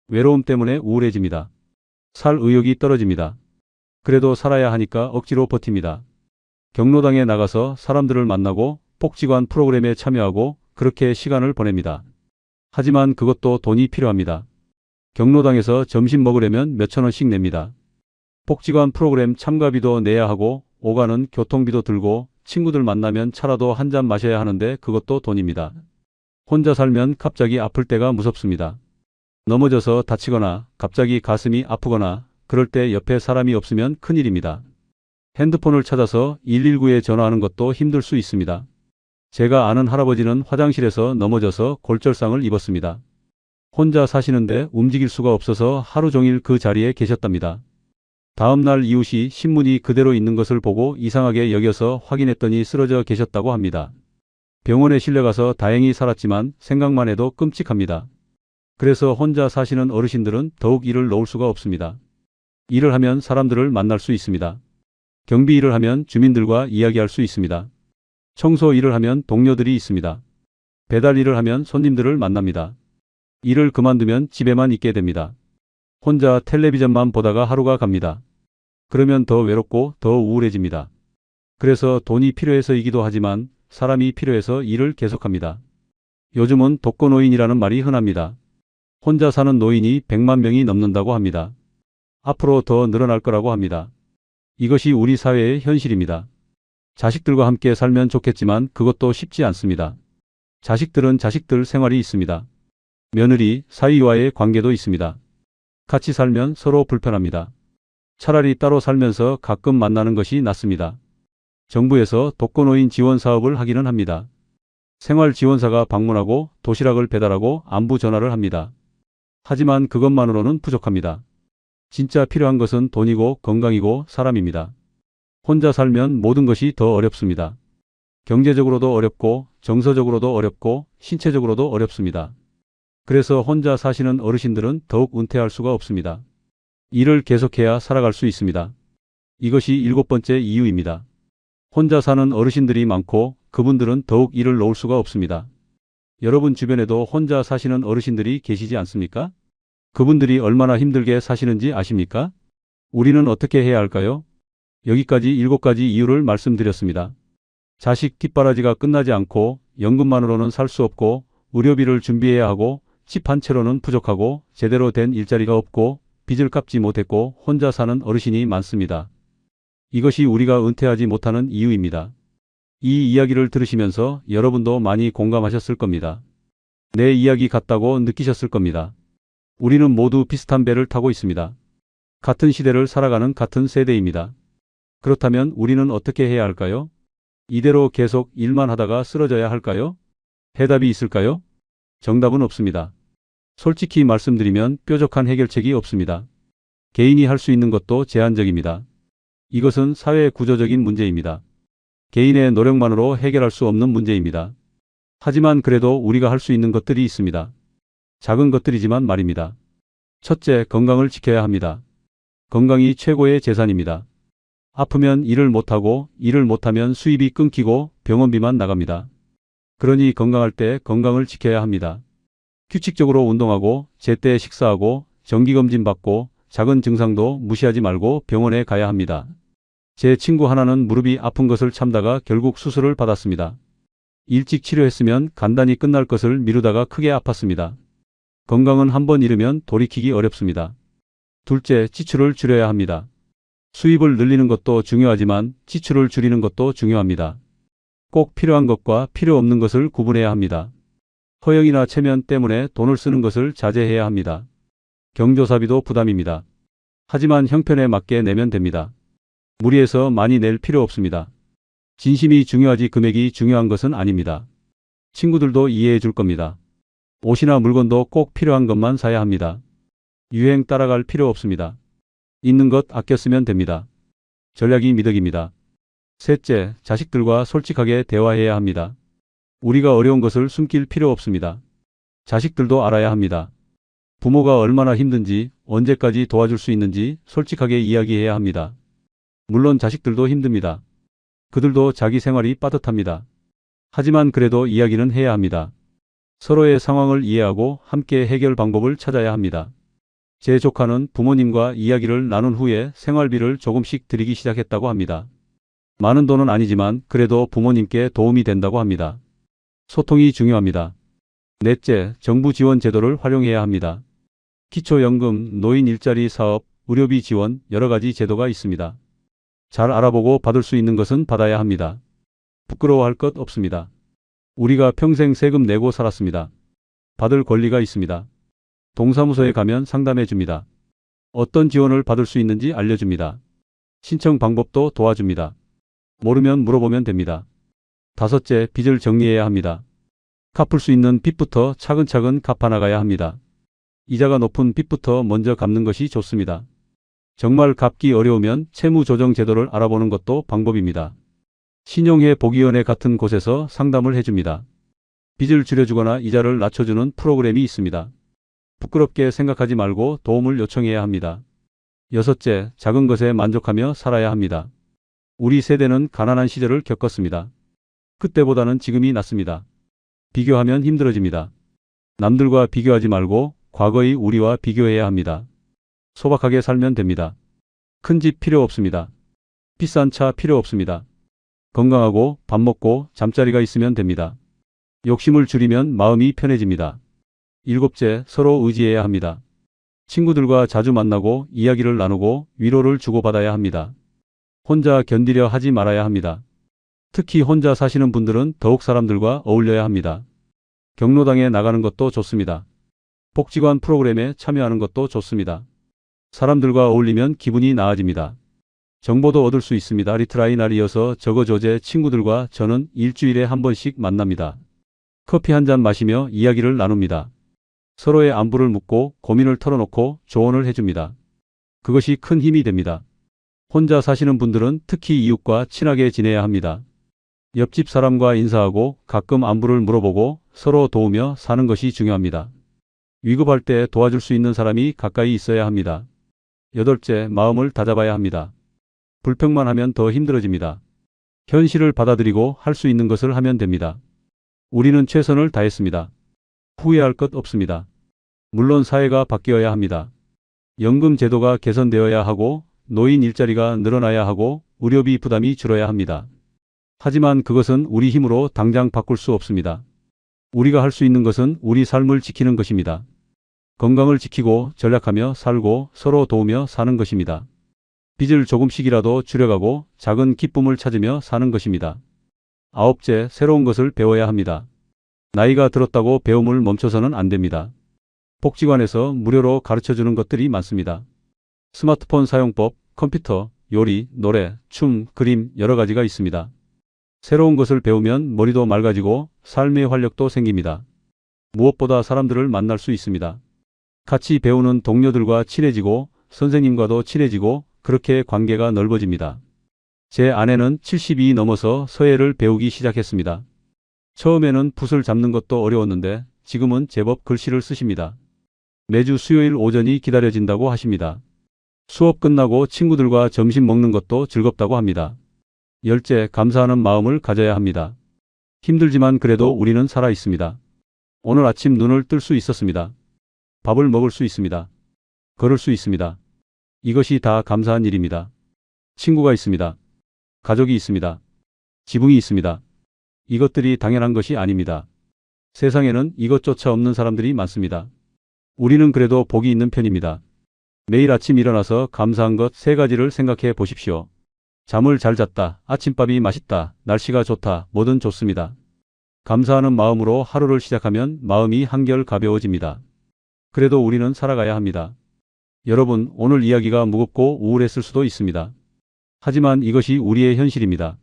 Speaker 1: 외로움 때문에 우울해집니다. 살 의욕이 떨어집니다. 그래도 살아야 하니까 억지로 버팁니다. 경로당에 나가서 사람들을 만나고 복지관 프로그램에 참여하고 그렇게 시간을 보냅니다. 하지만 그것도 돈이 필요합니다. 경로당에서 점심 먹으려면 몇천 원씩 냅니다. 복지관 프로그램 참가비도 내야 하고 오가는 교통비도 들고 친구들 만나면 차라도 한 잔 마셔야 하는데 그것도 돈입니다. 혼자 살면 갑자기 아플 때가 무섭습니다. 넘어져서 다치거나 갑자기 가슴이 아프거나 그럴 때 옆에 사람이 없으면 큰일입니다. 핸드폰을 찾아서 119에 전화하는 것도 힘들 수 있습니다. 제가 아는 할아버지는 화장실에서 넘어져서 골절상을 입었습니다. 혼자 사시는데 움직일 수가 없어서 하루 종일 그 자리에 계셨답니다. 다음날 이웃이 신문이 그대로 있는 것을 보고 이상하게 여겨서 확인했더니 쓰러져 계셨다고 합니다. 병원에 실려가서 다행히 살았지만 생각만 해도 끔찍합니다. 그래서 혼자 사시는 어르신들은 더욱 일을 놓을 수가 없습니다. 일을 하면 사람들을 만날 수 있습니다. 경비 일을 하면 주민들과 이야기할 수 있습니다. 청소 일을 하면 동료들이 있습니다. 배달 일을 하면 손님들을 만납니다. 일을 그만두면 집에만 있게 됩니다. 혼자 텔레비전만 보다가 하루가 갑니다. 그러면 더 외롭고 더 우울해집니다. 그래서 돈이 필요해서이기도 하지만 사람이 필요해서 일을 계속합니다. 요즘은 독거노인이라는 말이 흔합니다. 혼자 사는 노인이 100만 명이 넘는다고 합니다. 앞으로 더 늘어날 거라고 합니다. 이것이 우리 사회의 현실입니다. 자식들과 함께 살면 좋겠지만 그것도 쉽지 않습니다. 자식들은 자식들 생활이 있습니다. 며느리, 사위와의 관계도 있습니다. 같이 살면 서로 불편합니다. 차라리 따로 살면서 가끔 만나는 것이 낫습니다. 정부에서 독거노인 지원 사업을 하기는 합니다. 생활지원사가 방문하고 도시락을 배달하고 안부 전화를 합니다. 하지만 그것만으로는 부족합니다. 진짜 필요한 것은 돈이고 건강이고 사람입니다. 혼자 살면 모든 것이 더 어렵습니다. 경제적으로도 어렵고 정서적으로도 어렵고 신체적으로도 어렵습니다. 그래서 혼자 사시는 어르신들은 더욱 은퇴할 수가 없습니다. 일을 계속해야 살아갈 수 있습니다. 이것이 7번째 이유입니다. 혼자 사는 어르신들이 많고 그분들은 더욱 일을 놓을 수가 없습니다. 여러분 주변에도 혼자 사시는 어르신들이 계시지 않습니까? 그분들이 얼마나 힘들게 사시는지 아십니까? 우리는 어떻게 해야 할까요? 여기까지 7가지 이유를 말씀드렸습니다. 자식 뒷바라지가 끝나지 않고 연금만으로는 살 수 없고 의료비를 준비해야 하고 집 한 채로는 부족하고 제대로 된 일자리가 없고 빚을 갚지 못했고 혼자 사는 어르신이 많습니다. 이것이 우리가 은퇴하지 못하는 이유입니다. 이 이야기를 들으시면서 여러분도 많이 공감하셨을 겁니다. 내 이야기 같다고 느끼셨을 겁니다. 우리는 모두 비슷한 배를 타고 있습니다. 같은 시대를 살아가는 같은 세대입니다. 그렇다면 우리는 어떻게 해야 할까요? 이대로 계속 일만 하다가 쓰러져야 할까요? 해답이 있을까요? 정답은 없습니다. 솔직히 말씀드리면 뾰족한 해결책이 없습니다. 개인이 할 수 있는 것도 제한적입니다. 이것은 사회 구조적인 문제입니다. 개인의 노력만으로 해결할 수 없는 문제입니다. 하지만 그래도 우리가 할 수 있는 것들이 있습니다. 작은 것들이지만 말입니다. 첫째, 건강을 지켜야 합니다. 건강이 최고의 재산입니다. 아프면 일을 못하고 일을 못하면 수입이 끊기고 병원비만 나갑니다. 그러니 건강할 때 건강을 지켜야 합니다. 규칙적으로 운동하고 제때 식사하고 정기검진 받고 작은 증상도 무시하지 말고 병원에 가야 합니다. 제 친구 하나는 무릎이 아픈 것을 참다가 결국 수술을 받았습니다. 일찍 치료했으면 간단히 끝날 것을 미루다가 크게 아팠습니다. 건강은 한번 잃으면 돌이키기 어렵습니다. 둘째, 지출을 줄여야 합니다. 수입을 늘리는 것도 중요하지만 지출을 줄이는 것도 중요합니다. 꼭 필요한 것과 필요 없는 것을 구분해야 합니다. 허영이나 체면 때문에 돈을 쓰는 것을 자제해야 합니다. 경조사비도 부담입니다. 하지만 형편에 맞게 내면 됩니다. 무리해서 많이 낼 필요 없습니다. 진심이 중요하지 금액이 중요한 것은 아닙니다. 친구들도 이해해 줄 겁니다. 옷이나 물건도 꼭 필요한 것만 사야 합니다. 유행 따라갈 필요 없습니다. 있는 것 아껴 쓰면 됩니다. 전략이 미덕입니다. 셋째, 자식들과 솔직하게 대화해야 합니다. 우리가 어려운 것을 숨길 필요 없습니다. 자식들도 알아야 합니다. 부모가 얼마나 힘든지, 언제까지 도와줄 수 있는지 솔직하게 이야기해야 합니다. 물론 자식들도 힘듭니다. 그들도 자기 생활이 빠듯합니다. 하지만 그래도 이야기는 해야 합니다. 서로의 상황을 이해하고 함께 해결 방법을 찾아야 합니다. 제 조카는 부모님과 이야기를 나눈 후에 생활비를 조금씩 드리기 시작했다고 합니다. 많은 돈은 아니지만 그래도 부모님께 도움이 된다고 합니다. 소통이 중요합니다. 넷째, 정부 지원 제도를 활용해야 합니다. 기초연금, 노인 일자리 사업, 의료비 지원 여러 가지 제도가 있습니다. 잘 알아보고 받을 수 있는 것은 받아야 합니다. 부끄러워할 것 없습니다. 우리가 평생 세금 내고 살았습니다. 받을 권리가 있습니다. 동사무소에 가면 상담해 줍니다. 어떤 지원을 받을 수 있는지 알려줍니다. 신청 방법도 도와줍니다. 모르면 물어보면 됩니다. 다섯째, 빚을 정리해야 합니다. 갚을 수 있는 빚부터 차근차근 갚아나가야 합니다. 이자가 높은 빚부터 먼저 갚는 것이 좋습니다. 정말 갚기 어려우면 채무조정 제도를 알아보는 것도 방법입니다. 신용회 보기원회 같은 곳에서 상담을 해줍니다. 빚을 줄여주거나 이자를 낮춰주는 프로그램이 있습니다. 부끄럽게 생각하지 말고 도움을 요청해야 합니다. 여섯째, 작은 것에 만족하며 살아야 합니다. 우리 세대는 가난한 시절을 겪었습니다. 그때보다는 지금이 낫습니다. 비교하면 힘들어집니다. 남들과 비교하지 말고 과거의 우리와 비교해야 합니다. 소박하게 살면 됩니다. 큰 집 필요 없습니다. 비싼 차 필요 없습니다. 건강하고 밥 먹고 잠자리가 있으면 됩니다. 욕심을 줄이면 마음이 편해집니다. 일곱째, 서로 의지해야 합니다. 친구들과 자주 만나고 이야기를 나누고 위로를 주고받아야 합니다. 혼자 견디려 하지 말아야 합니다. 특히 혼자 사시는 분들은 더욱 사람들과 어울려야 합니다. 경로당에 나가는 것도 좋습니다. 복지관 프로그램에 참여하는 것도 좋습니다. 사람들과 어울리면 기분이 나아집니다. 정보도 얻을 수 있습니다. 리트라이날 이어서 저거조제 친구들과 저는 일주일에 한 번씩 만납니다. 커피 한 잔 마시며 이야기를 나눕니다. 서로의 안부를 묻고 고민을 털어놓고 조언을 해줍니다. 그것이 큰 힘이 됩니다. 혼자 사시는 분들은 특히 이웃과 친하게 지내야 합니다. 옆집 사람과 인사하고 가끔 안부를 물어보고 서로 도우며 사는 것이 중요합니다. 위급할 때 도와줄 수 있는 사람이 가까이 있어야 합니다. 여덟째, 마음을 다잡아야 합니다. 불평만 하면 더 힘들어집니다. 현실을 받아들이고 할 수 있는 것을 하면 됩니다. 우리는 최선을 다했습니다. 후회할 것 없습니다. 물론 사회가 바뀌어야 합니다. 연금 제도가 개선되어야 하고 노인 일자리가 늘어나야 하고 의료비 부담이 줄어야 합니다. 하지만 그것은 우리 힘으로 당장 바꿀 수 없습니다. 우리가 할 수 있는 것은 우리 삶을 지키는 것입니다. 건강을 지키고 전략하며 살고 서로 도우며 사는 것입니다. 빚을 조금씩이라도 줄여가고 작은 기쁨을 찾으며 사는 것입니다. 아홉째, 새로운 것을 배워야 합니다. 나이가 들었다고 배움을 멈춰서는 안 됩니다. 복지관에서 무료로 가르쳐주는 것들이 많습니다. 스마트폰 사용법, 컴퓨터, 요리, 노래, 춤, 그림 여러 가지가 있습니다. 새로운 것을 배우면 머리도 맑아지고 삶의 활력도 생깁니다. 무엇보다 사람들을 만날 수 있습니다. 같이 배우는 동료들과 친해지고 선생님과도 친해지고 그렇게 관계가 넓어집니다. 제 아내는 70이 넘어서 서예를 배우기 시작했습니다. 처음에는 붓을 잡는 것도 어려웠는데 지금은 제법 글씨를 쓰십니다. 매주 수요일 오전이 기다려진다고 하십니다. 수업 끝나고 친구들과 점심 먹는 것도 즐겁다고 합니다. 열째, 감사하는 마음을 가져야 합니다. 힘들지만 그래도 우리는 살아 있습니다. 오늘 아침 눈을 뜰 수 있었습니다. 밥을 먹을 수 있습니다. 걸을 수 있습니다. 이것이 다 감사한 일입니다. 친구가 있습니다. 가족이 있습니다. 지붕이 있습니다. 이것들이 당연한 것이 아닙니다. 세상에는 이것조차 없는 사람들이 많습니다. 우리는 그래도 복이 있는 편입니다. 매일 아침 일어나서 감사한 것 3가지를 생각해 보십시오. 잠을 잘 잤다. 아침밥이 맛있다. 날씨가 좋다. 뭐든 좋습니다. 감사하는 마음으로 하루를 시작하면 마음이 한결 가벼워집니다. 그래도 우리는 살아가야 합니다. 여러분, 오늘 이야기가 무겁고 우울했을 수도 있습니다. 하지만 이것이 우리의 현실입니다.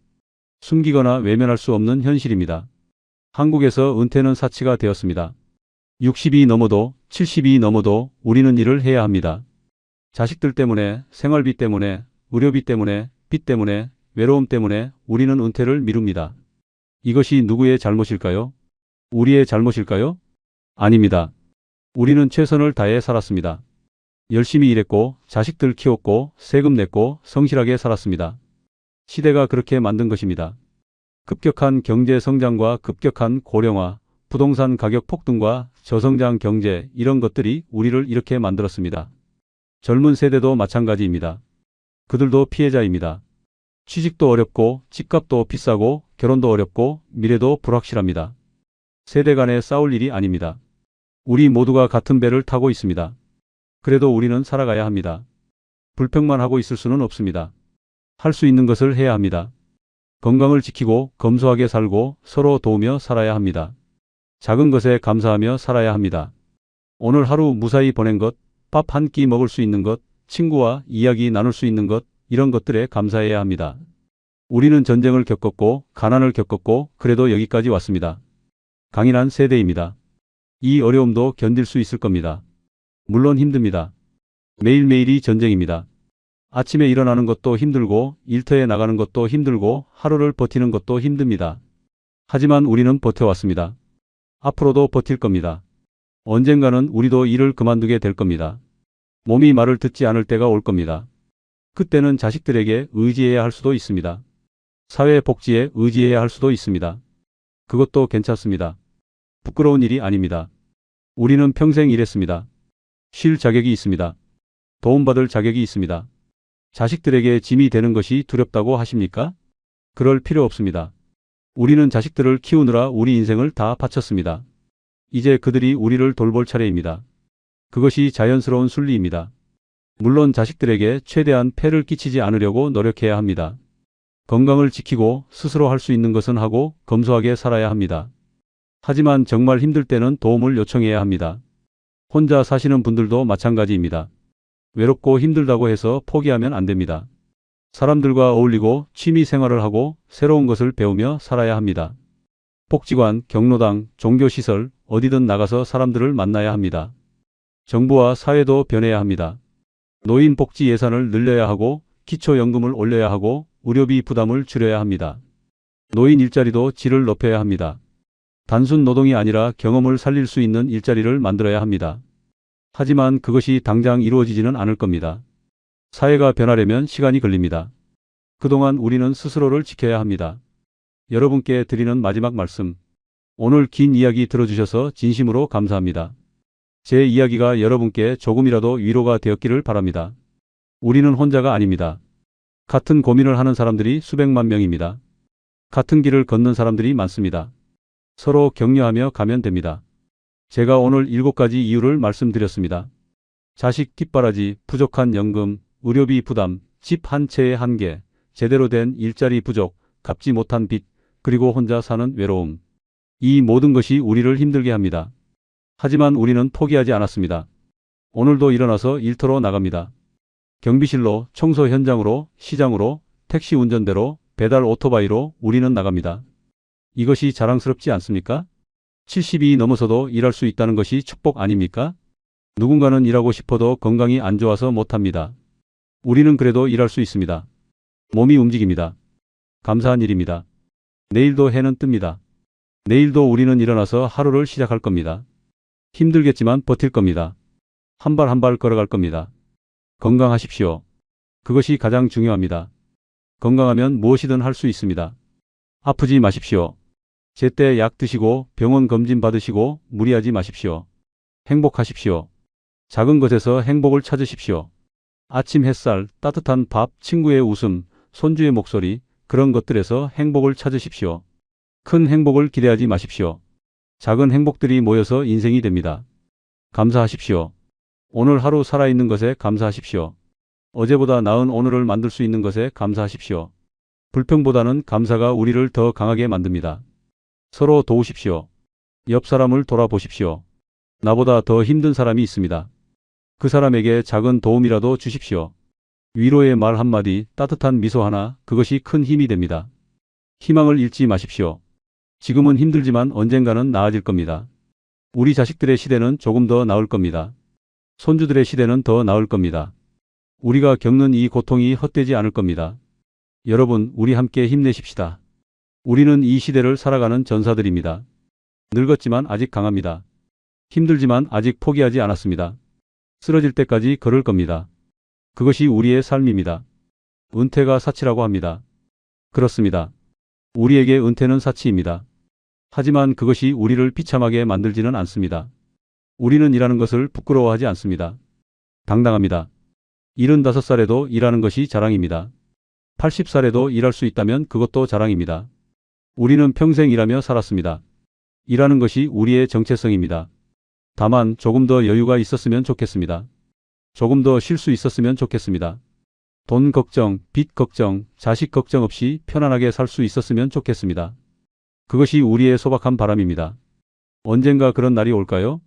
Speaker 1: 숨기거나 외면할 수 없는 현실입니다. 한국에서 은퇴는 사치가 되었습니다. 60이 넘어도 70이 넘어도 우리는 일을 해야 합니다. 자식들 때문에, 생활비 때문에, 의료비 때문에, 빚 때문에, 외로움 때문에 우리는 은퇴를 미룹니다. 이것이 누구의 잘못일까요? 우리의 잘못일까요? 아닙니다. 우리는 최선을 다해 살았습니다. 열심히 일했고, 자식들 키웠고, 세금 냈고, 성실하게 살았습니다. 시대가 그렇게 만든 것입니다. 급격한 경제 성장과 급격한 고령화, 부동산 가격 폭등과 저성장 경제, 이런 것들이 우리를 이렇게 만들었습니다. 젊은 세대도 마찬가지입니다. 그들도 피해자입니다. 취직도 어렵고, 집값도 비싸고, 결혼도 어렵고, 미래도 불확실합니다. 세대 간에 싸울 일이 아닙니다. 우리 모두가 같은 배를 타고 있습니다. 그래도 우리는 살아가야 합니다. 불평만 하고 있을 수는 없습니다. 할 수 있는 것을 해야 합니다. 건강을 지키고 검소하게 살고 서로 도우며 살아야 합니다. 작은 것에 감사하며 살아야 합니다. 오늘 하루 무사히 보낸 것, 밥 한 끼 먹을 수 있는 것, 친구와 이야기 나눌 수 있는 것, 이런 것들에 감사해야 합니다. 우리는 전쟁을 겪었고 가난을 겪었고 그래도 여기까지 왔습니다. 강인한 세대입니다. 이 어려움도 견딜 수 있을 겁니다. 물론 힘듭니다. 매일매일이 전쟁입니다. 아침에 일어나는 것도 힘들고 일터에 나가는 것도 힘들고 하루를 버티는 것도 힘듭니다. 하지만 우리는 버텨왔습니다. 앞으로도 버틸 겁니다. 언젠가는 우리도 일을 그만두게 될 겁니다. 몸이 말을 듣지 않을 때가 올 겁니다. 그때는 자식들에게 의지해야 할 수도 있습니다. 사회복지에 의지해야 할 수도 있습니다. 그것도 괜찮습니다. 부끄러운 일이 아닙니다. 우리는 평생 일했습니다. 쉴 자격이 있습니다. 도움받을 자격이 있습니다. 자식들에게 짐이 되는 것이 두렵다고 하십니까? 그럴 필요 없습니다. 우리는 자식들을 키우느라 우리 인생을 다 바쳤습니다. 이제 그들이 우리를 돌볼 차례입니다. 그것이 자연스러운 순리입니다. 물론 자식들에게 최대한 폐를 끼치지 않으려고 노력해야 합니다. 건강을 지키고 스스로 할 수 있는 것은 하고 검소하게 살아야 합니다. 하지만 정말 힘들 때는 도움을 요청해야 합니다. 혼자 사시는 분들도 마찬가지입니다. 외롭고 힘들다고 해서 포기하면 안 됩니다. 사람들과 어울리고 취미 생활을 하고 새로운 것을 배우며 살아야 합니다. 복지관, 경로당, 종교시설, 어디든 나가서 사람들을 만나야 합니다. 정부와 사회도 변해야 합니다. 노인 복지 예산을 늘려야 하고 기초연금을 올려야 하고 의료비 부담을 줄여야 합니다. 노인 일자리도 질을 높여야 합니다. 단순 노동이 아니라 경험을 살릴 수 있는 일자리를 만들어야 합니다. 하지만 그것이 당장 이루어지지는 않을 겁니다. 사회가 변하려면 시간이 걸립니다. 그동안 우리는 스스로를 지켜야 합니다. 여러분께 드리는 마지막 말씀. 오늘 긴 이야기 들어주셔서 진심으로 감사합니다. 제 이야기가 여러분께 조금이라도 위로가 되었기를 바랍니다. 우리는 혼자가 아닙니다. 같은 고민을 하는 사람들이 수백만 명입니다. 같은 길을 걷는 사람들이 많습니다. 서로 격려하며 가면 됩니다. 제가 오늘 7가지 이유를 말씀드렸습니다. 자식 뒷바라지, 부족한 연금, 의료비 부담, 집 한 채의 한계, 제대로 된 일자리 부족, 갚지 못한 빚, 그리고 혼자 사는 외로움. 이 모든 것이 우리를 힘들게 합니다. 하지만 우리는 포기하지 않았습니다. 오늘도 일어나서 일터로 나갑니다. 경비실로, 청소 현장으로, 시장으로, 택시 운전대로, 배달 오토바이로 우리는 나갑니다. 이것이 자랑스럽지 않습니까? 70이 넘어서도 일할 수 있다는 것이 축복 아닙니까? 누군가는 일하고 싶어도 건강이 안 좋아서 못합니다. 우리는 그래도 일할 수 있습니다. 몸이 움직입니다. 감사한 일입니다. 내일도 해는 뜹니다. 내일도 우리는 일어나서 하루를 시작할 겁니다. 힘들겠지만 버틸 겁니다. 한 발 한 발 걸어갈 겁니다. 건강하십시오. 그것이 가장 중요합니다. 건강하면 무엇이든 할 수 있습니다. 아프지 마십시오. 제때 약 드시고 병원 검진 받으시고 무리하지 마십시오. 행복하십시오. 작은 것에서 행복을 찾으십시오. 아침 햇살, 따뜻한 밥, 친구의 웃음, 손주의 목소리, 그런 것들에서 행복을 찾으십시오. 큰 행복을 기대하지 마십시오. 작은 행복들이 모여서 인생이 됩니다. 감사하십시오. 오늘 하루 살아있는 것에 감사하십시오. 어제보다 나은 오늘을 만들 수 있는 것에 감사하십시오. 불평보다는 감사가 우리를 더 강하게 만듭니다. 서로 도우십시오. 옆 사람을 돌아보십시오. 나보다 더 힘든 사람이 있습니다. 그 사람에게 작은 도움이라도 주십시오. 위로의 말 한마디, 따뜻한 미소 하나, 그것이 큰 힘이 됩니다. 희망을 잃지 마십시오. 지금은 힘들지만 언젠가는 나아질 겁니다. 우리 자식들의 시대는 조금 더 나을 겁니다. 손주들의 시대는 더 나을 겁니다. 우리가 겪는 이 고통이 헛되지 않을 겁니다. 여러분, 우리 함께 힘내십시다. 우리는 이 시대를 살아가는 전사들입니다. 늙었지만 아직 강합니다. 힘들지만 아직 포기하지 않았습니다. 쓰러질 때까지 걸을 겁니다. 그것이 우리의 삶입니다. 은퇴가 사치라고 합니다. 그렇습니다. 우리에게 은퇴는 사치입니다. 하지만 그것이 우리를 비참하게 만들지는 않습니다. 우리는 일하는 것을 부끄러워하지 않습니다. 당당합니다. 75살에도 일하는 것이 자랑입니다. 80살에도 일할 수 있다면 그것도 자랑입니다. 우리는 평생 일하며 살았습니다. 일하는 것이 우리의 정체성입니다. 다만 조금 더 여유가 있었으면 좋겠습니다. 조금 더 쉴 수 있었으면 좋겠습니다. 돈 걱정, 빚 걱정, 자식 걱정 없이 편안하게 살 수 있었으면 좋겠습니다. 그것이 우리의 소박한 바람입니다. 언젠가 그런 날이 올까요?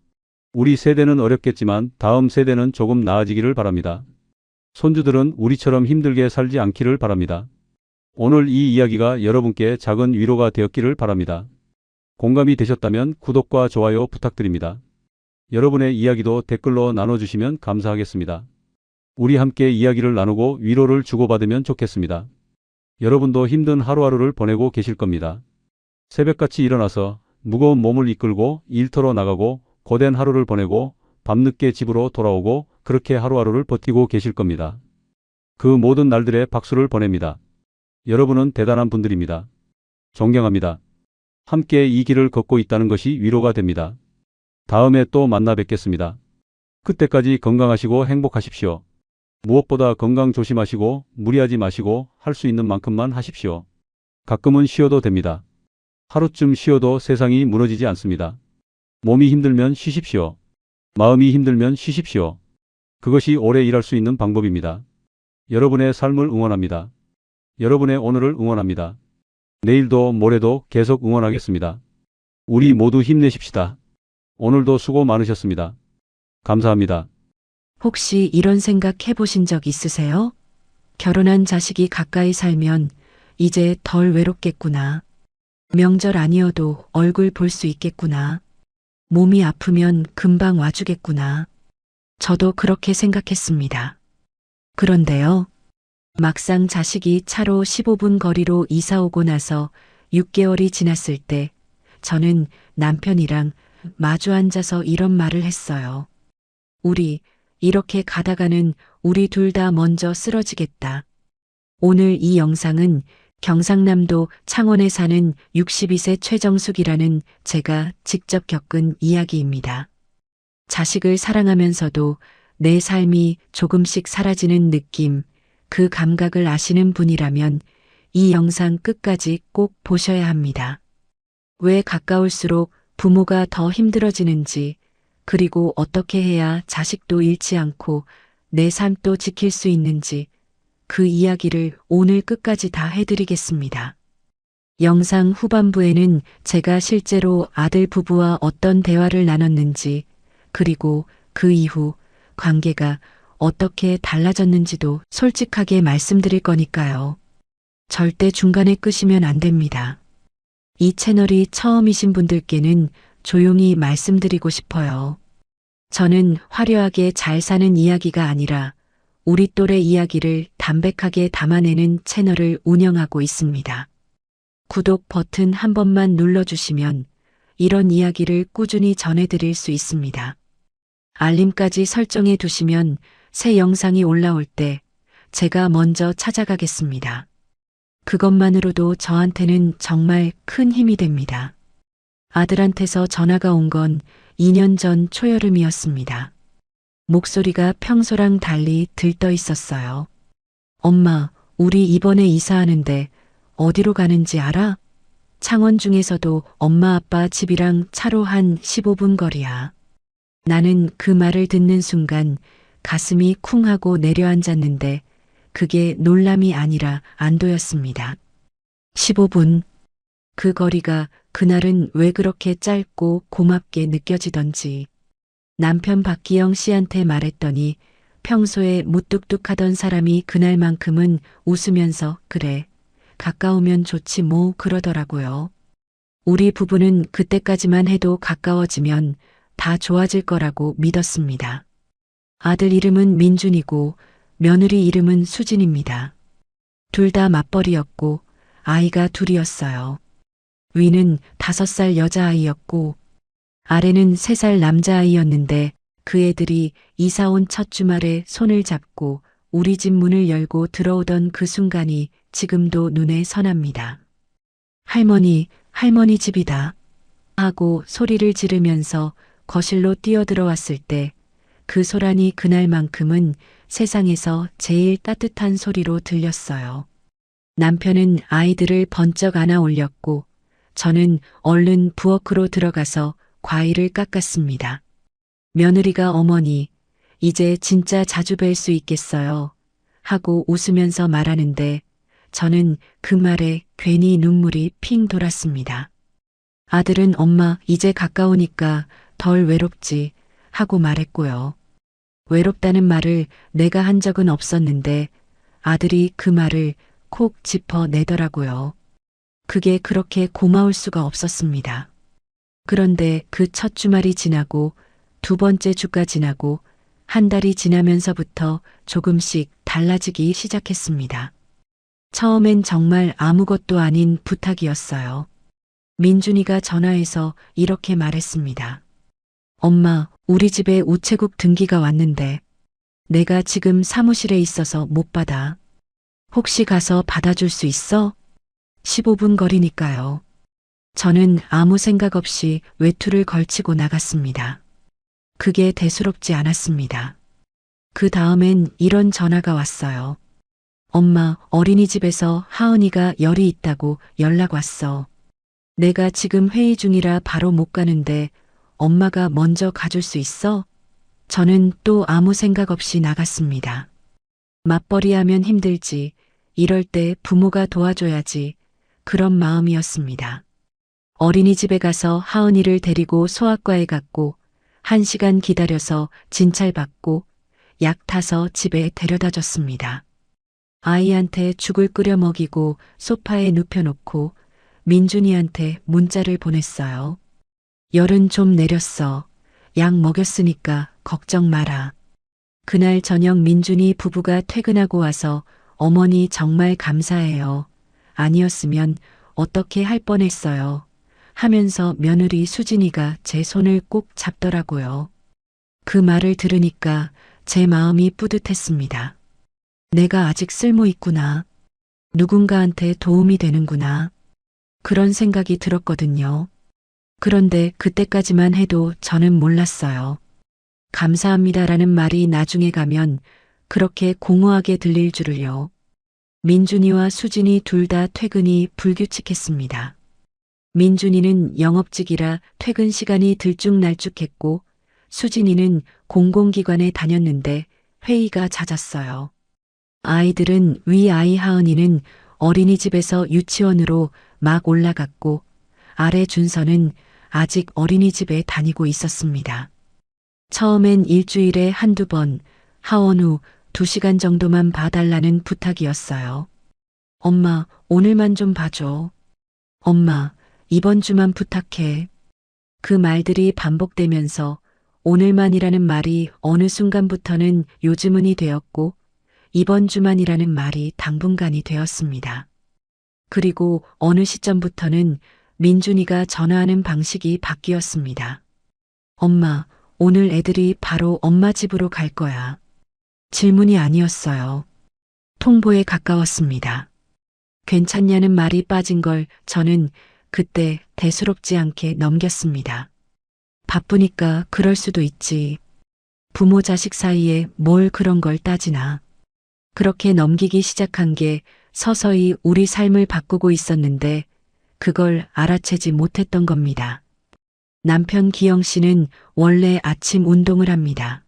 Speaker 1: 우리 세대는 어렵겠지만 다음 세대는 조금 나아지기를 바랍니다. 손주들은 우리처럼 힘들게 살지 않기를 바랍니다. 오늘 이 이야기가 여러분께 작은 위로가 되었기를 바랍니다. 공감이 되셨다면 구독과 좋아요 부탁드립니다. 여러분의 이야기도 댓글로 나눠주시면 감사하겠습니다. 우리 함께 이야기를 나누고 위로를 주고받으면 좋겠습니다. 여러분도 힘든 하루하루를 보내고 계실 겁니다. 새벽같이 일어나서 무거운 몸을 이끌고 일터로 나가고 고된 하루를 보내고 밤늦게 집으로 돌아오고 그렇게 하루하루를 버티고 계실 겁니다. 그 모든 날들의 박수를 보냅니다. 여러분은 대단한 분들입니다. 존경합니다. 함께 이 길을 걷고 있다는 것이 위로가 됩니다. 다음에 또 만나 뵙겠습니다. 그때까지 건강하시고 행복하십시오. 무엇보다 건강 조심하시고 무리하지 마시고 할 수 있는 만큼만 하십시오. 가끔은 쉬어도 됩니다. 하루쯤 쉬어도 세상이 무너지지 않습니다. 몸이 힘들면 쉬십시오. 마음이 힘들면 쉬십시오. 그것이 오래 일할 수 있는 방법입니다. 여러분의 삶을 응원합니다. 여러분의 오늘을 응원합니다. 내일도 모레도 계속 응원하겠습니다. 우리 모두 힘내십시다. 오늘도 수고 많으셨습니다. 감사합니다.
Speaker 2: 혹시 이런 생각 해보신 적 있으세요? 결혼한 자식이 가까이 살면 이제 덜 외롭겠구나. 명절 아니어도 얼굴 볼 수 있겠구나. 몸이 아프면 금방 와주겠구나. 저도 그렇게 생각했습니다. 그런데요. 막상 자식이 차로 15분 거리로 이사 오고 나서 6개월이 지났을 때 저는 남편이랑 마주 앉아서 이런 말을 했어요. 우리 이렇게 가다가는 우리 둘 다 먼저 쓰러지겠다. 오늘 이 영상은 경상남도 창원에 사는 62세 최정숙이라는 제가 직접 겪은 이야기입니다. 자식을 사랑하면서도 내 삶이 조금씩 사라지는 느낌, 그 감각을 아시는 분이라면 이 영상 끝까지 꼭 보셔야 합니다. 왜 가까울수록 부모가 더 힘들어지는지, 그리고 어떻게 해야 자식도 잃지 않고 내 삶도 지킬 수 있는지 그 이야기를 오늘 끝까지 다 해드리겠습니다. 영상 후반부에는 제가 실제로 아들 부부와 어떤 대화를 나눴는지, 그리고 그 이후 관계가 어떻게 달라졌는지도 솔직하게 말씀드릴 거니까요. 절대 중간에 끄시면 안 됩니다. 이 채널이 처음이신 분들께는 조용히 말씀드리고 싶어요. 저는 화려하게 잘 사는 이야기가 아니라 우리 또래 이야기를 담백하게 담아내는 채널을 운영하고 있습니다. 구독 버튼 한 번만 눌러주시면 이런 이야기를 꾸준히 전해드릴 수 있습니다. 알림까지 설정해 두시면 새 영상이 올라올 때 제가 먼저 찾아가겠습니다. 그것만으로도 저한테는 정말 큰 힘이 됩니다. 아들한테서 전화가 온 건 2년 전 초여름이었습니다. 목소리가 평소랑 달리 들떠 있었어요. 엄마, 우리 이번에 이사하는데 어디로 가는지 알아? 창원 중에서도 엄마 아빠 집이랑 차로 한 15분 거리야. 나는 그 말을 듣는 순간 가슴이 쿵 하고 내려앉았는데 그게 놀람이 아니라 안도였습니다. 15분. 그 거리가 그날은 왜 그렇게 짧고 고맙게 느껴지던지 남편 박기영 씨한테 말했더니 평소에 무뚝뚝하던 사람이 그날만큼은 웃으면서 그래, 가까우면 좋지 뭐 그러더라고요. 우리 부부는 그때까지만 해도 가까워지면 다 좋아질 거라고 믿었습니다. 아들 이름은 민준이고 며느리 이름은 수진입니다. 둘 다 맞벌이였고 아이가 둘이었어요. 위는 5살 여자아이였고 아래는 3살 남자아이였는데 그 애들이 이사 온 첫 주말에 손을 잡고 우리 집 문을 열고 들어오던 그 순간이 지금도 눈에 선합니다. 할머니, 할머니 집이다. 하고 소리를 지르면서 거실로 뛰어들어왔을 때 그 소란이 그날만큼은 세상에서 제일 따뜻한 소리로 들렸어요. 남편은 아이들을 번쩍 안아 올렸고 저는 얼른 부엌으로 들어가서 과일을 깎았습니다. 며느리가 어머니, 이제 진짜 자주 뵐 수 있겠어요. 하고 웃으면서 말하는데 저는 그 말에 괜히 눈물이 핑 돌았습니다. 아들은 엄마, 이제 가까우니까 덜 외롭지 하고 말했고요. 외롭다는 말을 내가 한 적은 없었는데 아들이 그 말을 콕 짚어 내더라고요. 그게 그렇게 고마울 수가 없었습니다. 그런데 그 첫 주말이 지나고 2번째 주가 지나고 한 달이 지나면서부터 조금씩 달라지기 시작했습니다. 처음엔 정말 아무것도 아닌 부탁이었어요. 민준이가 전화해서 이렇게 말했습니다. 엄마, 우리 집에 우체국 등기가 왔는데 내가 지금 사무실에 있어서 못 받아. 혹시 가서 받아줄 수 있어? 15분 거리니까요. 저는 아무 생각 없이 외투를 걸치고 나갔습니다. 그게 대수롭지 않았습니다. 그 다음엔 이런 전화가 왔어요. 엄마, 어린이집에서 하은이가 열이 있다고 연락 왔어. 내가 지금 회의 중이라 바로 못 가는데 엄마가 먼저 가줄 수 있어? 저는 또 아무 생각 없이 나갔습니다. 맞벌이 하면 힘들지. 이럴 때 부모가 도와줘야지. 그런 마음이었습니다. 어린이집에 가서 하은이를 데리고 소아과에 갔고 1시간 기다려서 진찰받고 약 타서 집에 데려다 줬습니다. 아이한테 죽을 끓여 먹이고 소파에 눕혀놓고 민준이한테 문자를 보냈어요. 열은 좀 내렸어. 약 먹였으니까 걱정 마라. 그날 저녁 민준이 부부가 퇴근하고 와서 어머니 정말 감사해요. 아니었으면 어떻게 할 뻔했어요. 하면서 며느리 수진이가 제 손을 꼭 잡더라고요. 그 말을 들으니까 제 마음이 뿌듯했습니다. 내가 아직 쓸모 있구나. 누군가한테 도움이 되는구나. 그런 생각이 들었거든요. 그런데 그때까지만 해도 저는 몰랐어요. 감사합니다라는 말이 나중에 가면 그렇게 공허하게 들릴 줄을요. 민준이와 수진이 둘 다 퇴근이 불규칙했습니다. 민준이는 영업직이라 퇴근 시간이 들쭉날쭉했고 수진이는 공공기관에 다녔는데 회의가 잦았어요. 아이들은 위아이 하은이는 어린이집에서 유치원으로 막 올라갔고 아래 준서는 아직 어린이집에 다니고 있었습니다. 처음엔 일주일에 한두 번 하원 후 2시간 정도만 봐달라는 부탁이었어요. 엄마, 오늘만 좀 봐줘. 엄마, 이번 주만 부탁해. 그 말들이 반복되면서 오늘만이라는 말이 어느 순간부터는 요즘은이 되었고 이번 주만이라는 말이 당분간이 되었습니다. 그리고 어느 시점부터는 민준이가 전화하는 방식이 바뀌었습니다. 엄마, 오늘 애들이 바로 엄마 집으로 갈 거야. 질문이 아니었어요. 통보에 가까웠습니다. 괜찮냐는 말이 빠진 걸 저는 그때 대수롭지 않게 넘겼습니다. 바쁘니까 그럴 수도 있지. 부모 자식 사이에 뭘 그런 걸 따지나. 그렇게 넘기기 시작한 게 서서히 우리 삶을 바꾸고 있었는데 그걸 알아채지 못했던 겁니다. 남편 기영 씨는 원래 아침 운동을 합니다.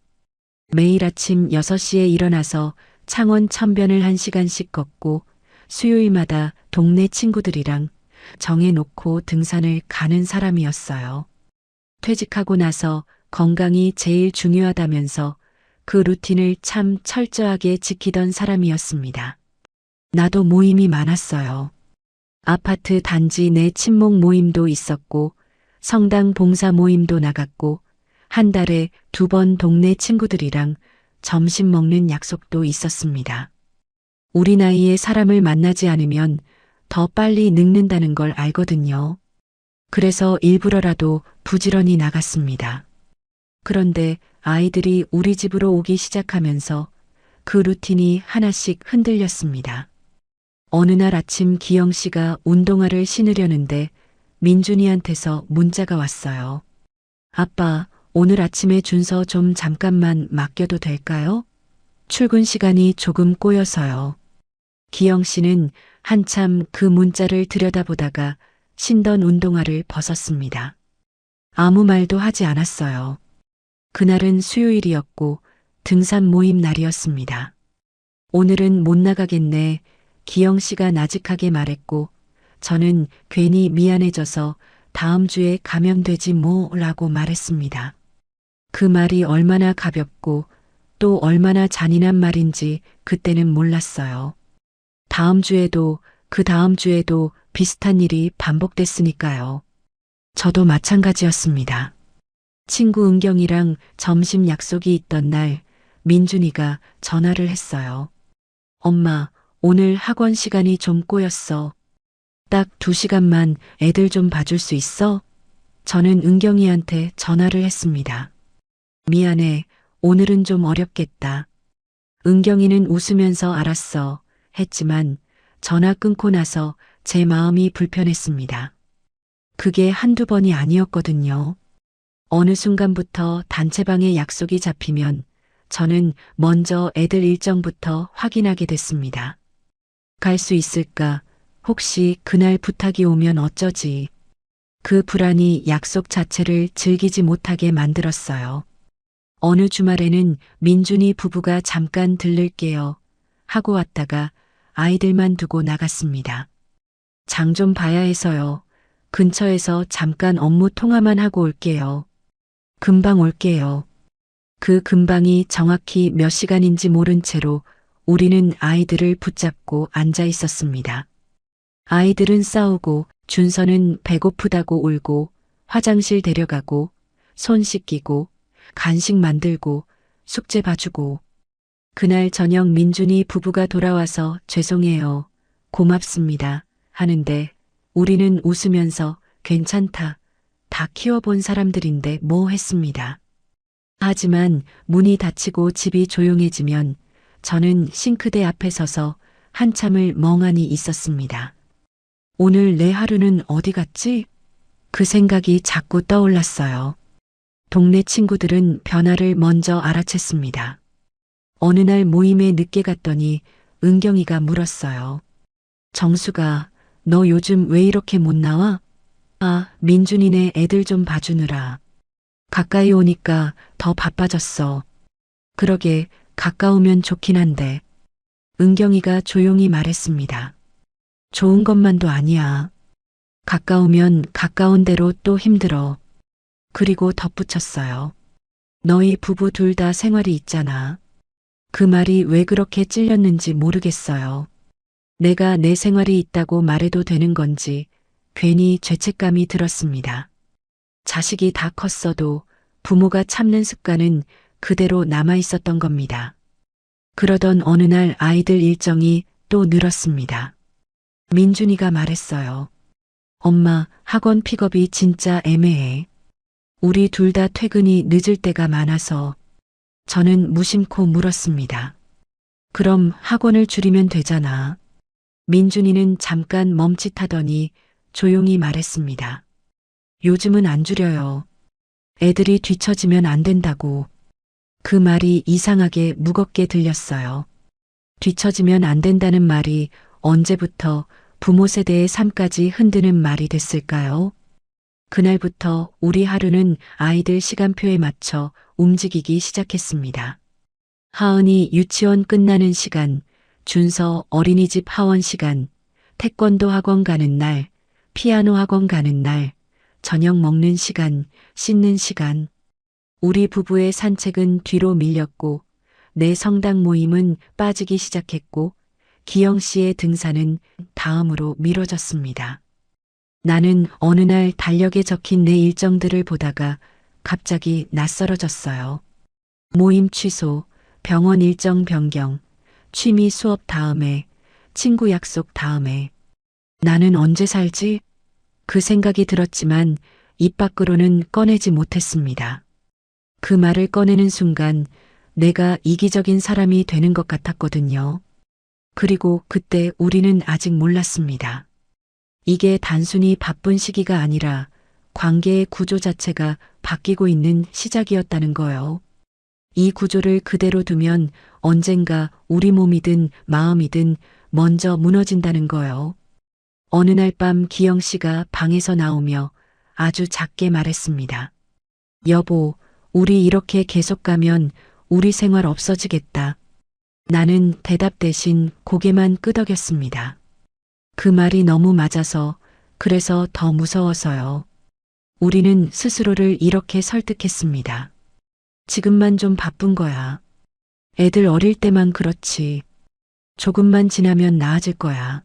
Speaker 2: 매일 아침 6시에 일어나서 창원 천변을 1시간씩 걷고 수요일마다 동네 친구들이랑 정해놓고 등산을 가는 사람이었어요. 퇴직하고 나서 건강이 제일 중요하다면서 그 루틴을 참 철저하게 지키던 사람이었습니다. 나도 모임이 많았어요. 아파트 단지 내 친목 모임도 있었고 성당 봉사 모임도 나갔고 한 달에 2번 동네 친구들이랑 점심 먹는 약속도 있었습니다. 우리 나이에 사람을 만나지 않으면 더 빨리 늙는다는 걸 알거든요. 그래서 일부러라도 부지런히 나갔습니다. 그런데 아이들이 우리 집으로 오기 시작하면서 그 루틴이 하나씩 흔들렸습니다. 어느 날 아침 기영 씨가 운동화를 신으려는데 민준이한테서 문자가 왔어요. 아빠, 오늘 아침에 준서 좀 잠깐만 맡겨도 될까요? 출근 시간이 조금 꼬여서요. 기영 씨는 한참 그 문자를 들여다보다가 신던 운동화를 벗었습니다. 아무 말도 하지 않았어요. 그날은 수요일이었고 등산 모임 날이었습니다. 오늘은 못 나가겠네. 기영 씨가 나직하게 말했고 저는 괜히 미안해져서 다음 주에 가면 되지 뭐라고 말했습니다. 그 말이 얼마나 가볍고 또 얼마나 잔인한 말인지 그때는 몰랐어요. 다음 주에도 그 다음 주에도 비슷한 일이 반복됐으니까요. 저도 마찬가지였습니다. 친구 은경이랑 점심 약속이 있던 날 민준이가 전화를 했어요. 엄마, 오늘 학원 시간이 좀 꼬였어. 딱 2시간만 애들 좀 봐줄 수 있어? 저는 은경이한테 전화를 했습니다. 미안해, 오늘은 좀 어렵겠다. 은경이는 웃으면서 알았어 했지만 전화 끊고 나서 제 마음이 불편했습니다. 그게 한두 번이 아니었거든요. 어느 순간부터 단체방에 약속이 잡히면 저는 먼저 애들 일정부터 확인하게 됐습니다. 갈 수 있을까? 혹시 그날 부탁이 오면 어쩌지? 그 불안이 약속 자체를 즐기지 못하게 만들었어요. 어느 주말에는 민준이 부부가 잠깐 들를게요 하고 왔다가 아이들만 두고 나갔습니다. 장 좀 봐야 해서요. 근처에서 잠깐 업무 통화만 하고 올게요. 금방 올게요. 그 금방이 정확히 몇 시간인지 모른 채로 우리는 아이들을 붙잡고 앉아 있었습니다. 아이들은 싸우고 준서는 배고프다고 울고 화장실 데려가고 손 씻기고 간식 만들고 숙제 봐주고 그날 저녁 민준이 부부가 돌아와서 죄송해요. 고맙습니다. 하는데 우리는 웃으면서 괜찮다. 다 키워본 사람들인데 뭐 했습니다. 하지만 문이 닫히고 집이 조용해지면 저는 싱크대 앞에 서서 한참을 멍하니 있었습니다. 오늘 내 하루는 어디 갔지? 그 생각이 자꾸 떠올랐어요. 동네 친구들은 변화를 먼저 알아챘습니다. 어느 날 모임에 늦게 갔더니 은경이가 물었어요. 정수가, 너 요즘 왜 이렇게 못 나와? 아, 민준이네 애들 좀 봐주느라. 가까이 오니까 더 바빠졌어. 그러게, 가까우면 좋긴 한데. 은경이가 조용히 말했습니다. 좋은 것만도 아니야. 가까우면 가까운 대로 또 힘들어. 그리고 덧붙였어요. 너희 부부 둘 다 생활이 있잖아. 그 말이 왜 그렇게 찔렸는지 모르겠어요. 내가 내 생활이 있다고 말해도 되는 건지 괜히 죄책감이 들었습니다. 자식이 다 컸어도 부모가 참는 습관은 그대로 남아 있었던 겁니다. 그러던 어느 날 아이들 일정이 또 늘었습니다. 민준이가 말했어요. 엄마, 학원 픽업이 진짜 애매해. 우리 둘 다 퇴근이 늦을 때가 많아서. 저는 무심코 물었습니다. 그럼 학원을 줄이면 되잖아. 민준이는 잠깐 멈칫하더니 조용히 말했습니다. 요즘은 안 줄여요. 애들이 뒤처지면 안 된다고. 그 말이 이상하게 무겁게 들렸어요. 뒤처지면 안 된다는 말이 언제부터 부모 세대의 삶까지 흔드는 말이 됐을까요? 그날부터 우리 하루는 아이들 시간표에 맞춰 움직이기 시작했습니다. 하은이 유치원 끝나는 시간, 준서 어린이집 하원 시간, 태권도 학원 가는 날, 피아노 학원 가는 날, 저녁 먹는 시간, 씻는 시간. 우리 부부의 산책은 뒤로 밀렸고, 내 성당 모임은 빠지기 시작했고, 기영 씨의 등산은 다음으로 미뤄졌습니다. 나는 어느 날 달력에 적힌 내 일정들을 보다가 갑자기 낯설어졌어요. 모임 취소, 병원 일정 변경, 취미 수업 다음에, 친구 약속 다음에. 나는 언제 살지? 그 생각이 들었지만 입 밖으로는 꺼내지 못했습니다. 그 말을 꺼내는 순간 내가 이기적인 사람이 되는 것 같았거든요. 그리고 그때 우리는 아직 몰랐습니다. 이게 단순히 바쁜 시기가 아니라 관계의 구조 자체가 바뀌고 있는 시작이었다는 거요. 이 구조를 그대로 두면 언젠가 우리 몸이든 마음이든 먼저 무너진다는 거요. 어느 날 밤 기영 씨가 방에서 나오며 아주 작게 말했습니다. 여보, 우리 이렇게 계속 가면 우리 생활 없어지겠다. 나는 대답 대신 고개만 끄덕였습니다. 그 말이 너무 맞아서, 그래서 더 무서워서요. 우리는 스스로를 이렇게 설득했습니다. 지금만 좀 바쁜 거야. 애들 어릴 때만 그렇지. 조금만 지나면 나아질 거야.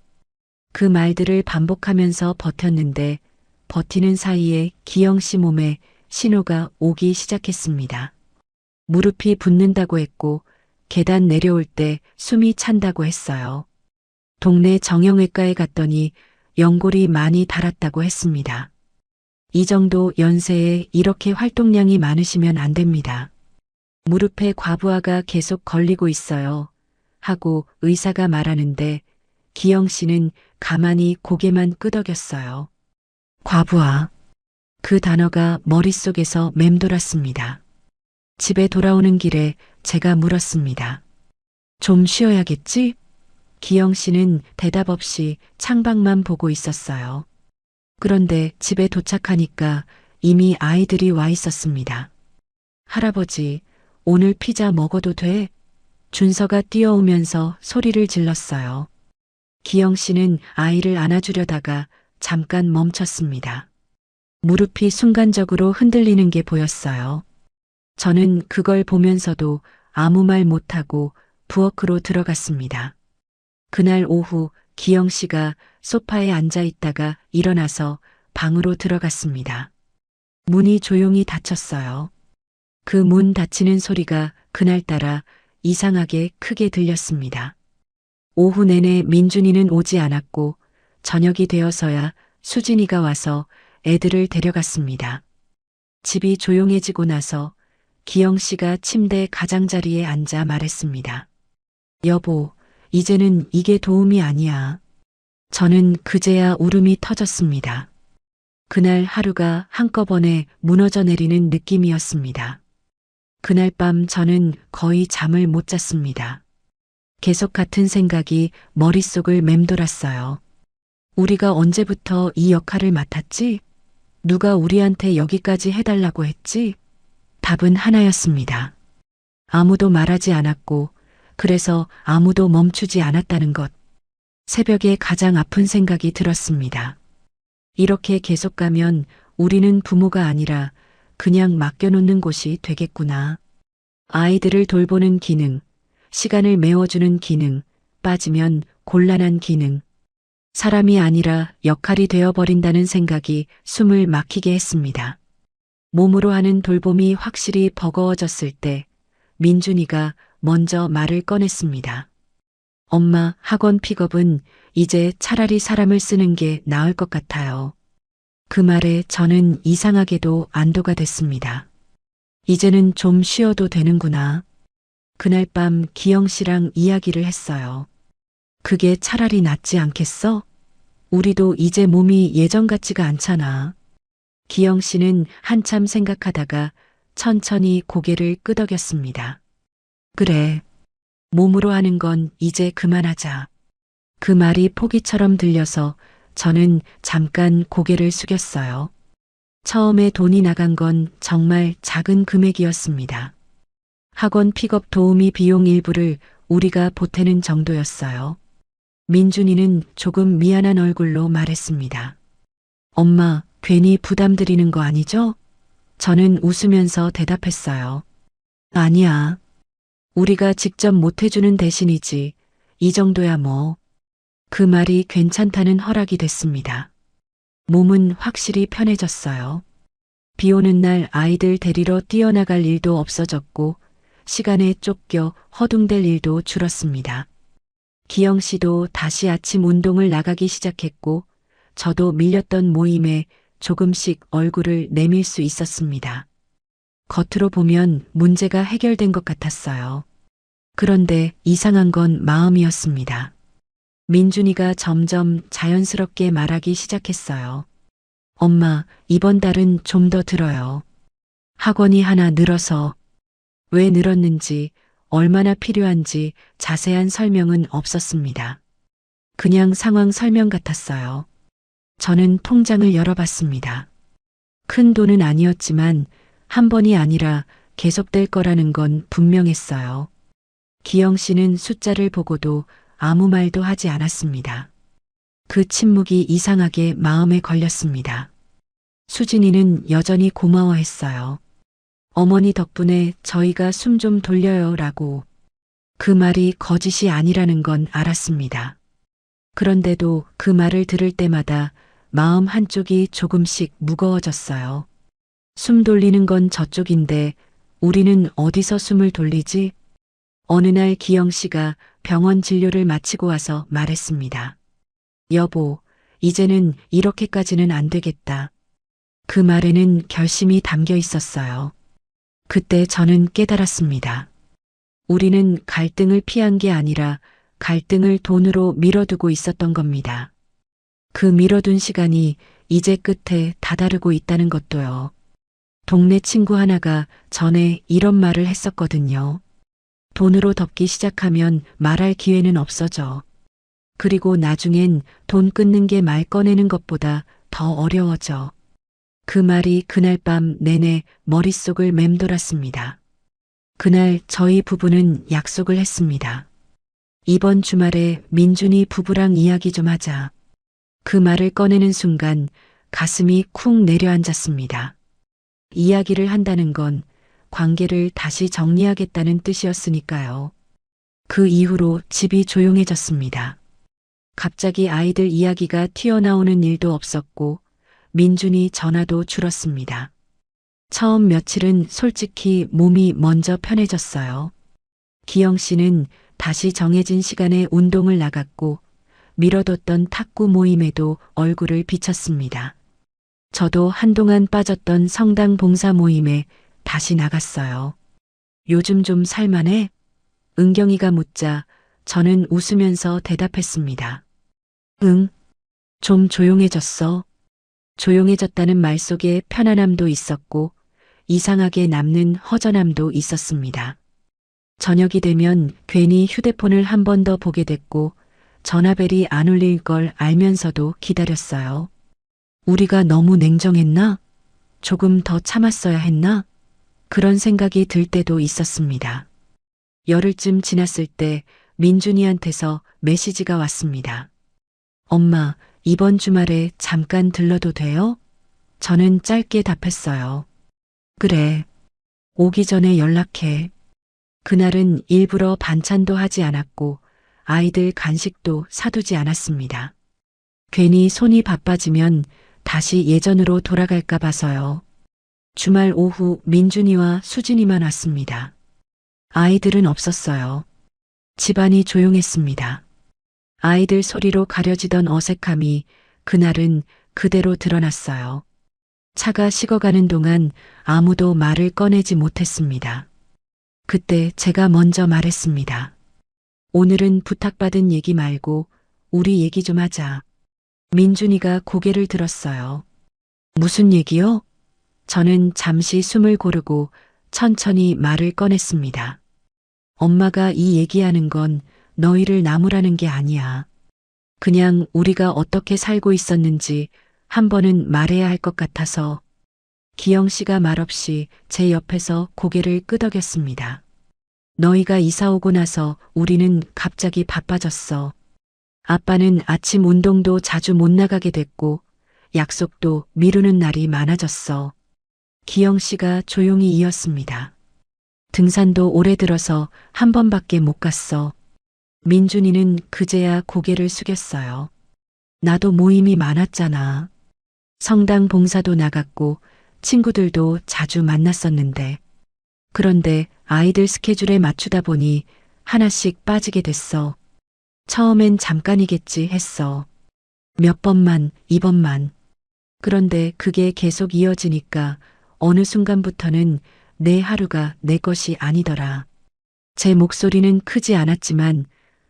Speaker 2: 그 말들을 반복하면서 버텼는데 버티는 사이에 기영 씨 몸에 신호가 오기 시작했습니다. 무릎이 붓는다고 했고 계단 내려올 때 숨이 찬다고 했어요. 동네 정형외과에 갔더니 연골이 많이 닳았다고 했습니다. 이 정도 연세에 이렇게 활동량이 많으시면 안 됩니다. 무릎에 과부하가 계속 걸리고 있어요. 하고 의사가 말하는데 기영 씨는 가만히 고개만 끄덕였어요. 과부하. 그 단어가 머릿속에서 맴돌았습니다. 집에 돌아오는 길에 제가 물었습니다. 좀 쉬어야겠지? 기영 씨는 대답 없이 창밖만 보고 있었어요. 그런데 집에 도착하니까 이미 아이들이 와 있었습니다. 할아버지, 오늘 피자 먹어도 돼? 준서가 뛰어오면서 소리를 질렀어요. 기영 씨는 아이를 안아주려다가 잠깐 멈췄습니다. 무릎이 순간적으로 흔들리는 게 보였어요. 저는 그걸 보면서도 아무 말 못하고 부엌으로 들어갔습니다. 그날 오후 기영 씨가 소파에 앉아 있다가 일어나서 방으로 들어갔습니다. 문이 조용히 닫혔어요. 그 문 닫히는 소리가 그날따라 이상하게 크게 들렸습니다. 오후 내내 민준이는 오지 않았고 저녁이 되어서야 수진이가 와서 애들을 데려갔습니다. 집이 조용해지고 나서 기영 씨가 침대 가장자리에 앉아 말했습니다. 여보, 이제는 이게 도움이 아니야. 저는 그제야 울음이 터졌습니다. 그날 하루가 한꺼번에 무너져 내리는 느낌이었습니다. 그날 밤 저는 거의 잠을 못 잤습니다. 계속 같은 생각이 머릿속을 맴돌았어요. 우리가 언제부터 이 역할을 맡았지? 누가 우리한테 여기까지 해달라고 했지? 답은 하나였습니다. 아무도 말하지 않았고, 그래서 아무도 멈추지 않았다는 것. 새벽에 가장 아픈 생각이 들었습니다. 이렇게 계속 가면 우리는 부모가 아니라 그냥 맡겨놓는 곳이 되겠구나. 아이들을 돌보는 기능, 시간을 메워주는 기능, 빠지면 곤란한 기능. 사람이 아니라 역할이 되어버린다는 생각이 숨을 막히게 했습니다. 몸으로 하는 돌봄이 확실히 버거워졌을 때 민준이가 먼저 말을 꺼냈습니다. 엄마, 학원 픽업은 이제 차라리 사람을 쓰는 게 나을 것 같아요. 그 말에 저는 이상하게도 안도가 됐습니다. 이제는 좀 쉬어도 되는구나. 그날 밤 기영 씨랑 이야기를 했어요. 그게 차라리 낫지 않겠어? 우리도 이제 몸이 예전 같지가 않잖아. 기영 씨는 한참 생각하다가 천천히 고개를 끄덕였습니다. 그래. 몸으로 하는 건 이제 그만하자. 그 말이 포기처럼 들려서 저는 잠깐 고개를 숙였어요. 처음에 돈이 나간 건 정말 작은 금액이었습니다. 학원 픽업 도우미 비용 일부를 우리가 보태는 정도였어요. 민준이는 조금 미안한 얼굴로 말했습니다. 엄마, 괜히 부담드리는 거 아니죠? 저는 웃으면서 대답했어요. 아니야. 우리가 직접 못해주는 대신이지. 이 정도야 뭐. 그 말이 괜찮다는 허락이 됐습니다. 몸은 확실히 편해졌어요. 비 오는 날 아이들 데리러 뛰어나갈 일도 없어졌고 시간에 쫓겨 허둥댈 일도 줄었습니다. 기영 씨도 다시 아침 운동을 나가기 시작했고 저도 밀렸던 모임에 조금씩 얼굴을 내밀 수 있었습니다. 겉으로 보면 문제가 해결된 것 같았어요. 그런데 이상한 건 마음이었습니다. 민준이가 점점 자연스럽게 말하기 시작했어요. 엄마, 이번 달은 좀 더 들어요. 학원이 하나 늘어서 왜 늘었는지, 얼마나 필요한지 자세한 설명은 없었습니다. 그냥 상황 설명 같았어요. 저는 통장을 열어봤습니다. 큰 돈은 아니었지만 한 번이 아니라 계속될 거라는 건 분명했어요. 기영 씨는 숫자를 보고도 아무 말도 하지 않았습니다. 그 침묵이 이상하게 마음에 걸렸습니다. 수진이는 여전히 고마워했어요. 어머니 덕분에 저희가 숨 좀 돌려요 라고. 그 말이 거짓이 아니라는 건 알았습니다. 그런데도 그 말을 들을 때마다 마음 한쪽이 조금씩 무거워졌어요. 숨 돌리는 건 저쪽인데 우리는 어디서 숨을 돌리지? 어느 날 기영 씨가 병원 진료를 마치고 와서 말했습니다. 여보, 이제는 이렇게까지는 안 되겠다. 그 말에는 결심이 담겨 있었어요. 그때 저는 깨달았습니다. 우리는 갈등을 피한 게 아니라 갈등을 돈으로 밀어두고 있었던 겁니다. 그 밀어둔 시간이 이제 끝에 다다르고 있다는 것도요. 동네 친구 하나가 전에 이런 말을 했었거든요. 돈으로 덮기 시작하면 말할 기회는 없어져. 그리고 나중엔 돈 끊는 게 말 꺼내는 것보다 더 어려워져. 그 말이 그날 밤 내내 머릿속을 맴돌았습니다. 그날 저희 부부는 약속을 했습니다. 이번 주말에 민준이 부부랑 이야기 좀 하자. 그 말을 꺼내는 순간 가슴이 쿵 내려앉았습니다. 이야기를 한다는 건 관계를 다시 정리하겠다는 뜻이었으니까요. 그 이후로 집이 조용해졌습니다. 갑자기 아이들 이야기가 튀어나오는 일도 없었고 민준이 전화도 줄었습니다. 처음 며칠은 솔직히 몸이 먼저 편해졌어요. 기영 씨는 다시 정해진 시간에 운동을 나갔고 미뤄뒀던 탁구 모임에도 얼굴을 비쳤습니다. 저도 한동안 빠졌던 성당 봉사 모임에 다시 나갔어요. 요즘 좀 살만해? 은경이가 묻자 저는 웃으면서 대답했습니다. 응, 좀 조용해졌어. 조용해졌다는 말 속에 편안함도 있었고 이상하게 남는 허전함도 있었습니다. 저녁이 되면 괜히 휴대폰을 한 번 더 보게 됐고 전화벨이 안 울릴 걸 알면서도 기다렸어요. 우리가 너무 냉정했나? 조금 더 참았어야 했나? 그런 생각이 들 때도 있었습니다. 열흘쯤 지났을 때 민준이한테서 메시지가 왔습니다. 엄마, 이번 주말에 잠깐 들러도 돼요? 저는 짧게 답했어요. 그래. 오기 전에 연락해. 그날은 일부러 반찬도 하지 않았고 아이들 간식도 사두지 않았습니다. 괜히 손이 바빠지면 다시 예전으로 돌아갈까 봐서요. 주말 오후 민준이와 수진이만 왔습니다. 아이들은 없었어요. 집안이 조용했습니다. 아이들 소리로 가려지던 어색함이 그날은 그대로 드러났어요. 차가 식어가는 동안 아무도 말을 꺼내지 못했습니다. 그때 제가 먼저 말했습니다. 오늘은 부탁받은 얘기 말고 우리 얘기 좀 하자. 민준이가 고개를 들었어요. 무슨 얘기요? 저는 잠시 숨을 고르고 천천히 말을 꺼냈습니다. 엄마가 이 얘기하는 건 너희를 나무라는 게 아니야. 그냥 우리가 어떻게 살고 있었는지 한 번은 말해야 할 것 같아서 기영 씨가 말없이 제 옆에서 고개를 끄덕였습니다. 너희가 이사 오고 나서 우리는 갑자기 바빠졌어. 아빠는 아침 운동도 자주 못 나가게 됐고 약속도 미루는 날이 많아졌어. 기영 씨가 조용히 이었습니다. 등산도 올해 들어서 한 번밖에 못 갔어. 민준이는 그제야 고개를 숙였어요. 나도 모임이 많았잖아. 성당 봉사도 나갔고 친구들도 자주 만났었는데. 그런데 아이들 스케줄에 맞추다 보니 하나씩 빠지게 됐어. 처음엔 잠깐이겠지 했어. 몇 번만, 이번만. 그런데 그게 계속 이어지니까 어느 순간부터는 내 하루가 내 것이 아니더라. 제 목소리는 크지 않았지만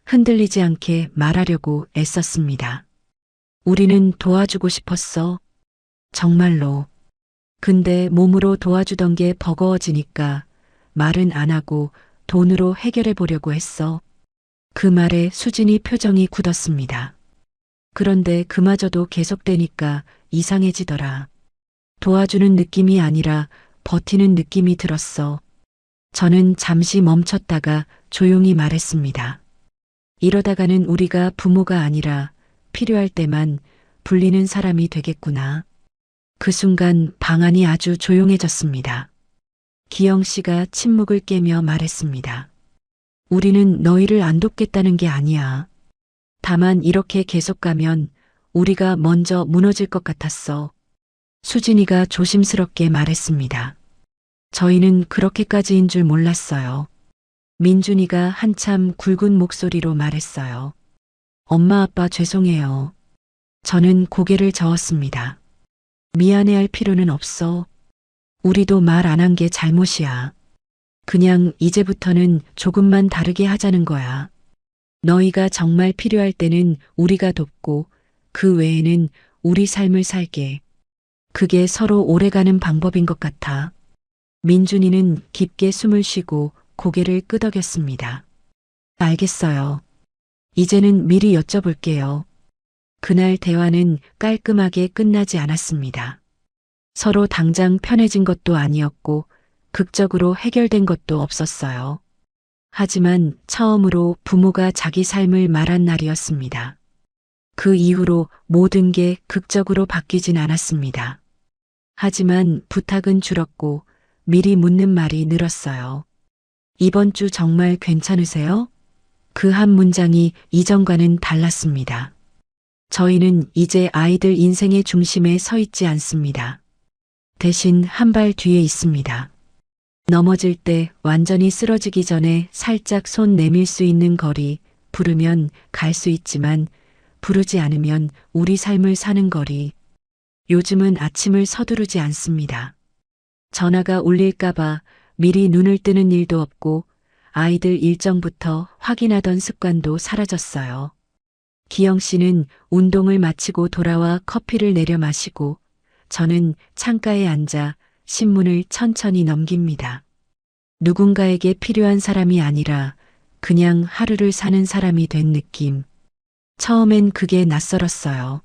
Speaker 2: 흔들리지 않게 말하려고 애썼습니다. 우리는 도와주고 싶었어. 정말로. 근데 몸으로 도와주던 게 버거워지니까 말은 안 하고 돈으로 해결해 보려고 했어. 그 말에 수진이 표정이 굳었습니다. 그런데 그마저도 계속되니까 이상해지더라. 도와주는 느낌이 아니라 버티는 느낌이 들었어. 저는 잠시 멈췄다가 조용히 말했습니다. 이러다가는 우리가 부모가 아니라 필요할 때만 불리는 사람이 되겠구나. 그 순간 방 안이 아주 조용해졌습니다. 기영 씨가 침묵을 깨며 말했습니다. 우리는 너희를 안 돕겠다는 게 아니야. 다만 이렇게 계속 가면 우리가 먼저 무너질 것 같았어. 수진이가 조심스럽게 말했습니다. 저희는 그렇게까지인 줄 몰랐어요. 민준이가 한참 굵은 목소리로 말했어요. 엄마 아빠 죄송해요. 저는 고개를 저었습니다. 미안해할 필요는 없어. 우리도 말 안 한 게 잘못이야. 그냥 이제부터는 조금만 다르게 하자는 거야. 너희가 정말 필요할 때는 우리가 돕고 그 외에는 우리 삶을 살게. 그게 서로 오래가는 방법인 것 같아. 민준이는 깊게 숨을 쉬고 고개를 끄덕였습니다. 알겠어요. 이제는 미리 여쭤볼게요. 그날 대화는 깔끔하게 끝나지 않았습니다. 서로 당장 편해진 것도 아니었고 극적으로 해결된 것도 없었어요. 하지만 처음으로 부모가 자기 삶을 말한 날이었습니다. 그 이후로 모든 게 극적으로 바뀌진 않았습니다. 하지만 부탁은 줄었고 미리 묻는 말이 늘었어요. 이번 주 정말 괜찮으세요? 그 한 문장이 이전과는 달랐습니다. 저희는 이제 아이들 인생의 중심에 서 있지 않습니다. 대신 한 발 뒤에 있습니다. 넘어질 때 완전히 쓰러지기 전에 살짝 손 내밀 수 있는 거리, 부르면 갈 수 있지만 부르지 않으면 우리 삶을 사는 거리. 요즘은 아침을 서두르지 않습니다. 전화가 울릴까봐 미리 눈을 뜨는 일도 없고 아이들 일정부터 확인하던 습관도 사라졌어요. 기영 씨는 운동을 마치고 돌아와 커피를 내려 마시고 저는 창가에 앉아 신문을 천천히 넘깁니다. 누군가에게 필요한 사람이 아니라 그냥 하루를 사는 사람이 된 느낌. 처음엔 그게 낯설었어요.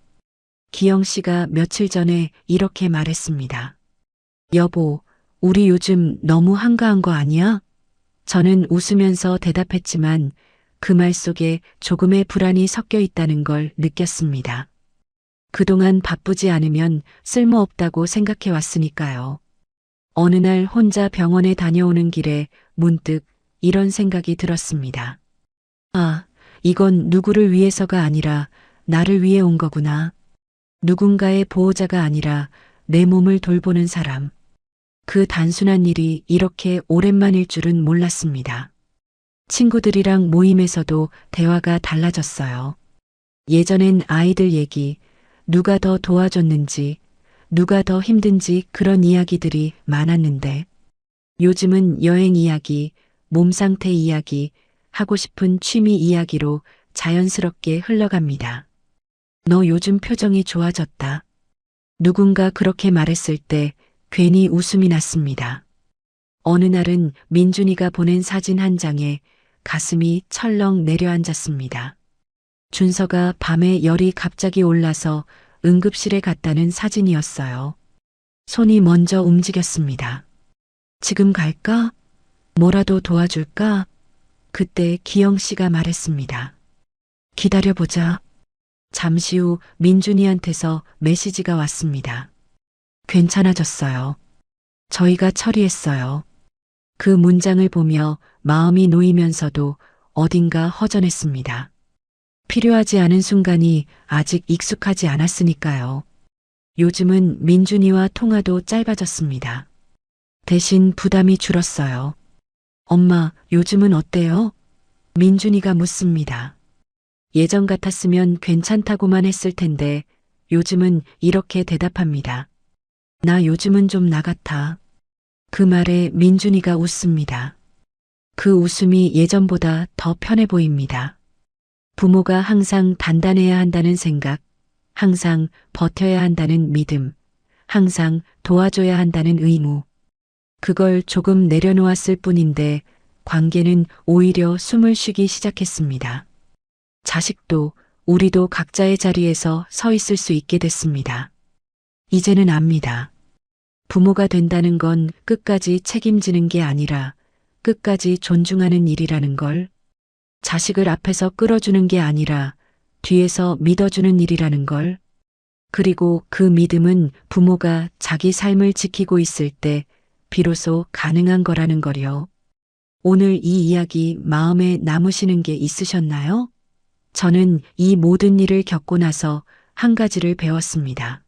Speaker 2: 기영 씨가 며칠 전에 이렇게 말했습니다. 여보, 우리 요즘 너무 한가한 거 아니야? 저는 웃으면서 대답했지만 그 말 속에 조금의 불안이 섞여 있다는 걸 느꼈습니다. 그동안 바쁘지 않으면 쓸모없다고 생각해 왔으니까요. 어느 날 혼자 병원에 다녀오는 길에 문득 이런 생각이 들었습니다. 아, 이건 누구를 위해서가 아니라 나를 위해 온 거구나. 누군가의 보호자가 아니라 내 몸을 돌보는 사람. 그 단순한 일이 이렇게 오랜만일 줄은 몰랐습니다. 친구들이랑 모임에서도 대화가 달라졌어요. 예전엔 아이들 얘기, 누가 더 도와줬는지, 누가 더 힘든지 그런 이야기들이 많았는데 요즘은 여행 이야기, 몸 상태 이야기, 하고 싶은 취미 이야기로 자연스럽게 흘러갑니다. 너 요즘 표정이 좋아졌다. 누군가 그렇게 말했을 때 괜히 웃음이 났습니다. 어느 날은 민준이가 보낸 사진 한 장에 가슴이 철렁 내려앉았습니다. 준서가 밤에 열이 갑자기 올라서 응급실에 갔다는 사진이었어요. 손이 먼저 움직였습니다. 지금 갈까? 뭐라도 도와줄까? 그때 기영 씨가 말했습니다. 기다려보자. 잠시 후 민준이한테서 메시지가 왔습니다. 괜찮아졌어요. 저희가 처리했어요. 그 문장을 보며 마음이 놓이면서도 어딘가 허전했습니다. 필요하지 않은 순간이 아직 익숙하지 않았으니까요. 요즘은 민준이와 통화도 짧아졌습니다. 대신 부담이 줄었어요. 엄마, 요즘은 어때요? 민준이가 묻습니다. 예전 같았으면 괜찮다고만 했을 텐데 요즘은 이렇게 대답합니다. 나 요즘은 좀 나같아. 그 말에 민준이가 웃습니다. 그 웃음이 예전보다 더 편해 보입니다. 부모가 항상 단단해야 한다는 생각, 항상 버텨야 한다는 믿음, 항상 도와줘야 한다는 의무. 그걸 조금 내려놓았을 뿐인데 관계는 오히려 숨을 쉬기 시작했습니다. 자식도 우리도 각자의 자리에서 서 있을 수 있게 됐습니다. 이제는 압니다. 부모가 된다는 건 끝까지 책임지는 게 아니라 끝까지 존중하는 일이라는 걸, 자식을 앞에서 끌어주는 게 아니라 뒤에서 믿어주는 일이라는 걸, 그리고 그 믿음은 부모가 자기 삶을 지키고 있을 때 비로소 가능한 거라는 걸요. 오늘 이 이야기 마음에 남으시는 게 있으셨나요? 저는 이 모든 일을 겪고 나서 한 가지를 배웠습니다.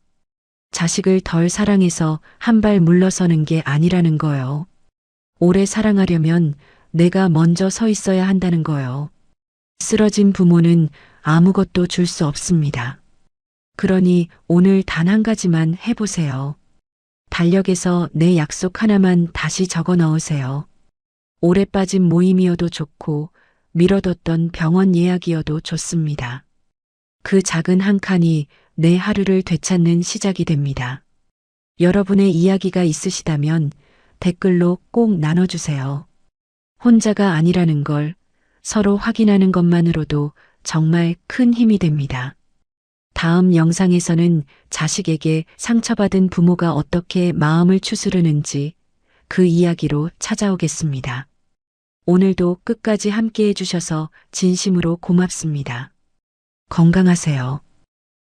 Speaker 2: 자식을 덜 사랑해서 한 발 물러서는 게 아니라는 거요. 오래 사랑하려면 내가 먼저 서 있어야 한다는 거요. 쓰러진 부모는 아무것도 줄 수 없습니다. 그러니 오늘 단 한 가지만 해보세요. 달력에서 내 약속 하나만 다시 적어 넣으세요. 오래 빠진 모임이어도 좋고 미뤄뒀던 병원 예약이어도 좋습니다. 그 작은 한 칸이 내 하루를 되찾는 시작이 됩니다. 여러분의 이야기가 있으시다면 댓글로 꼭 나눠주세요. 혼자가 아니라는 걸 서로 확인하는 것만으로도 정말 큰 힘이 됩니다. 다음 영상에서는 자식에게 상처받은 부모가 어떻게 마음을 추스르는지 그 이야기로 찾아오겠습니다. 오늘도 끝까지 함께 해주셔서 진심으로 고맙습니다. 건강하세요.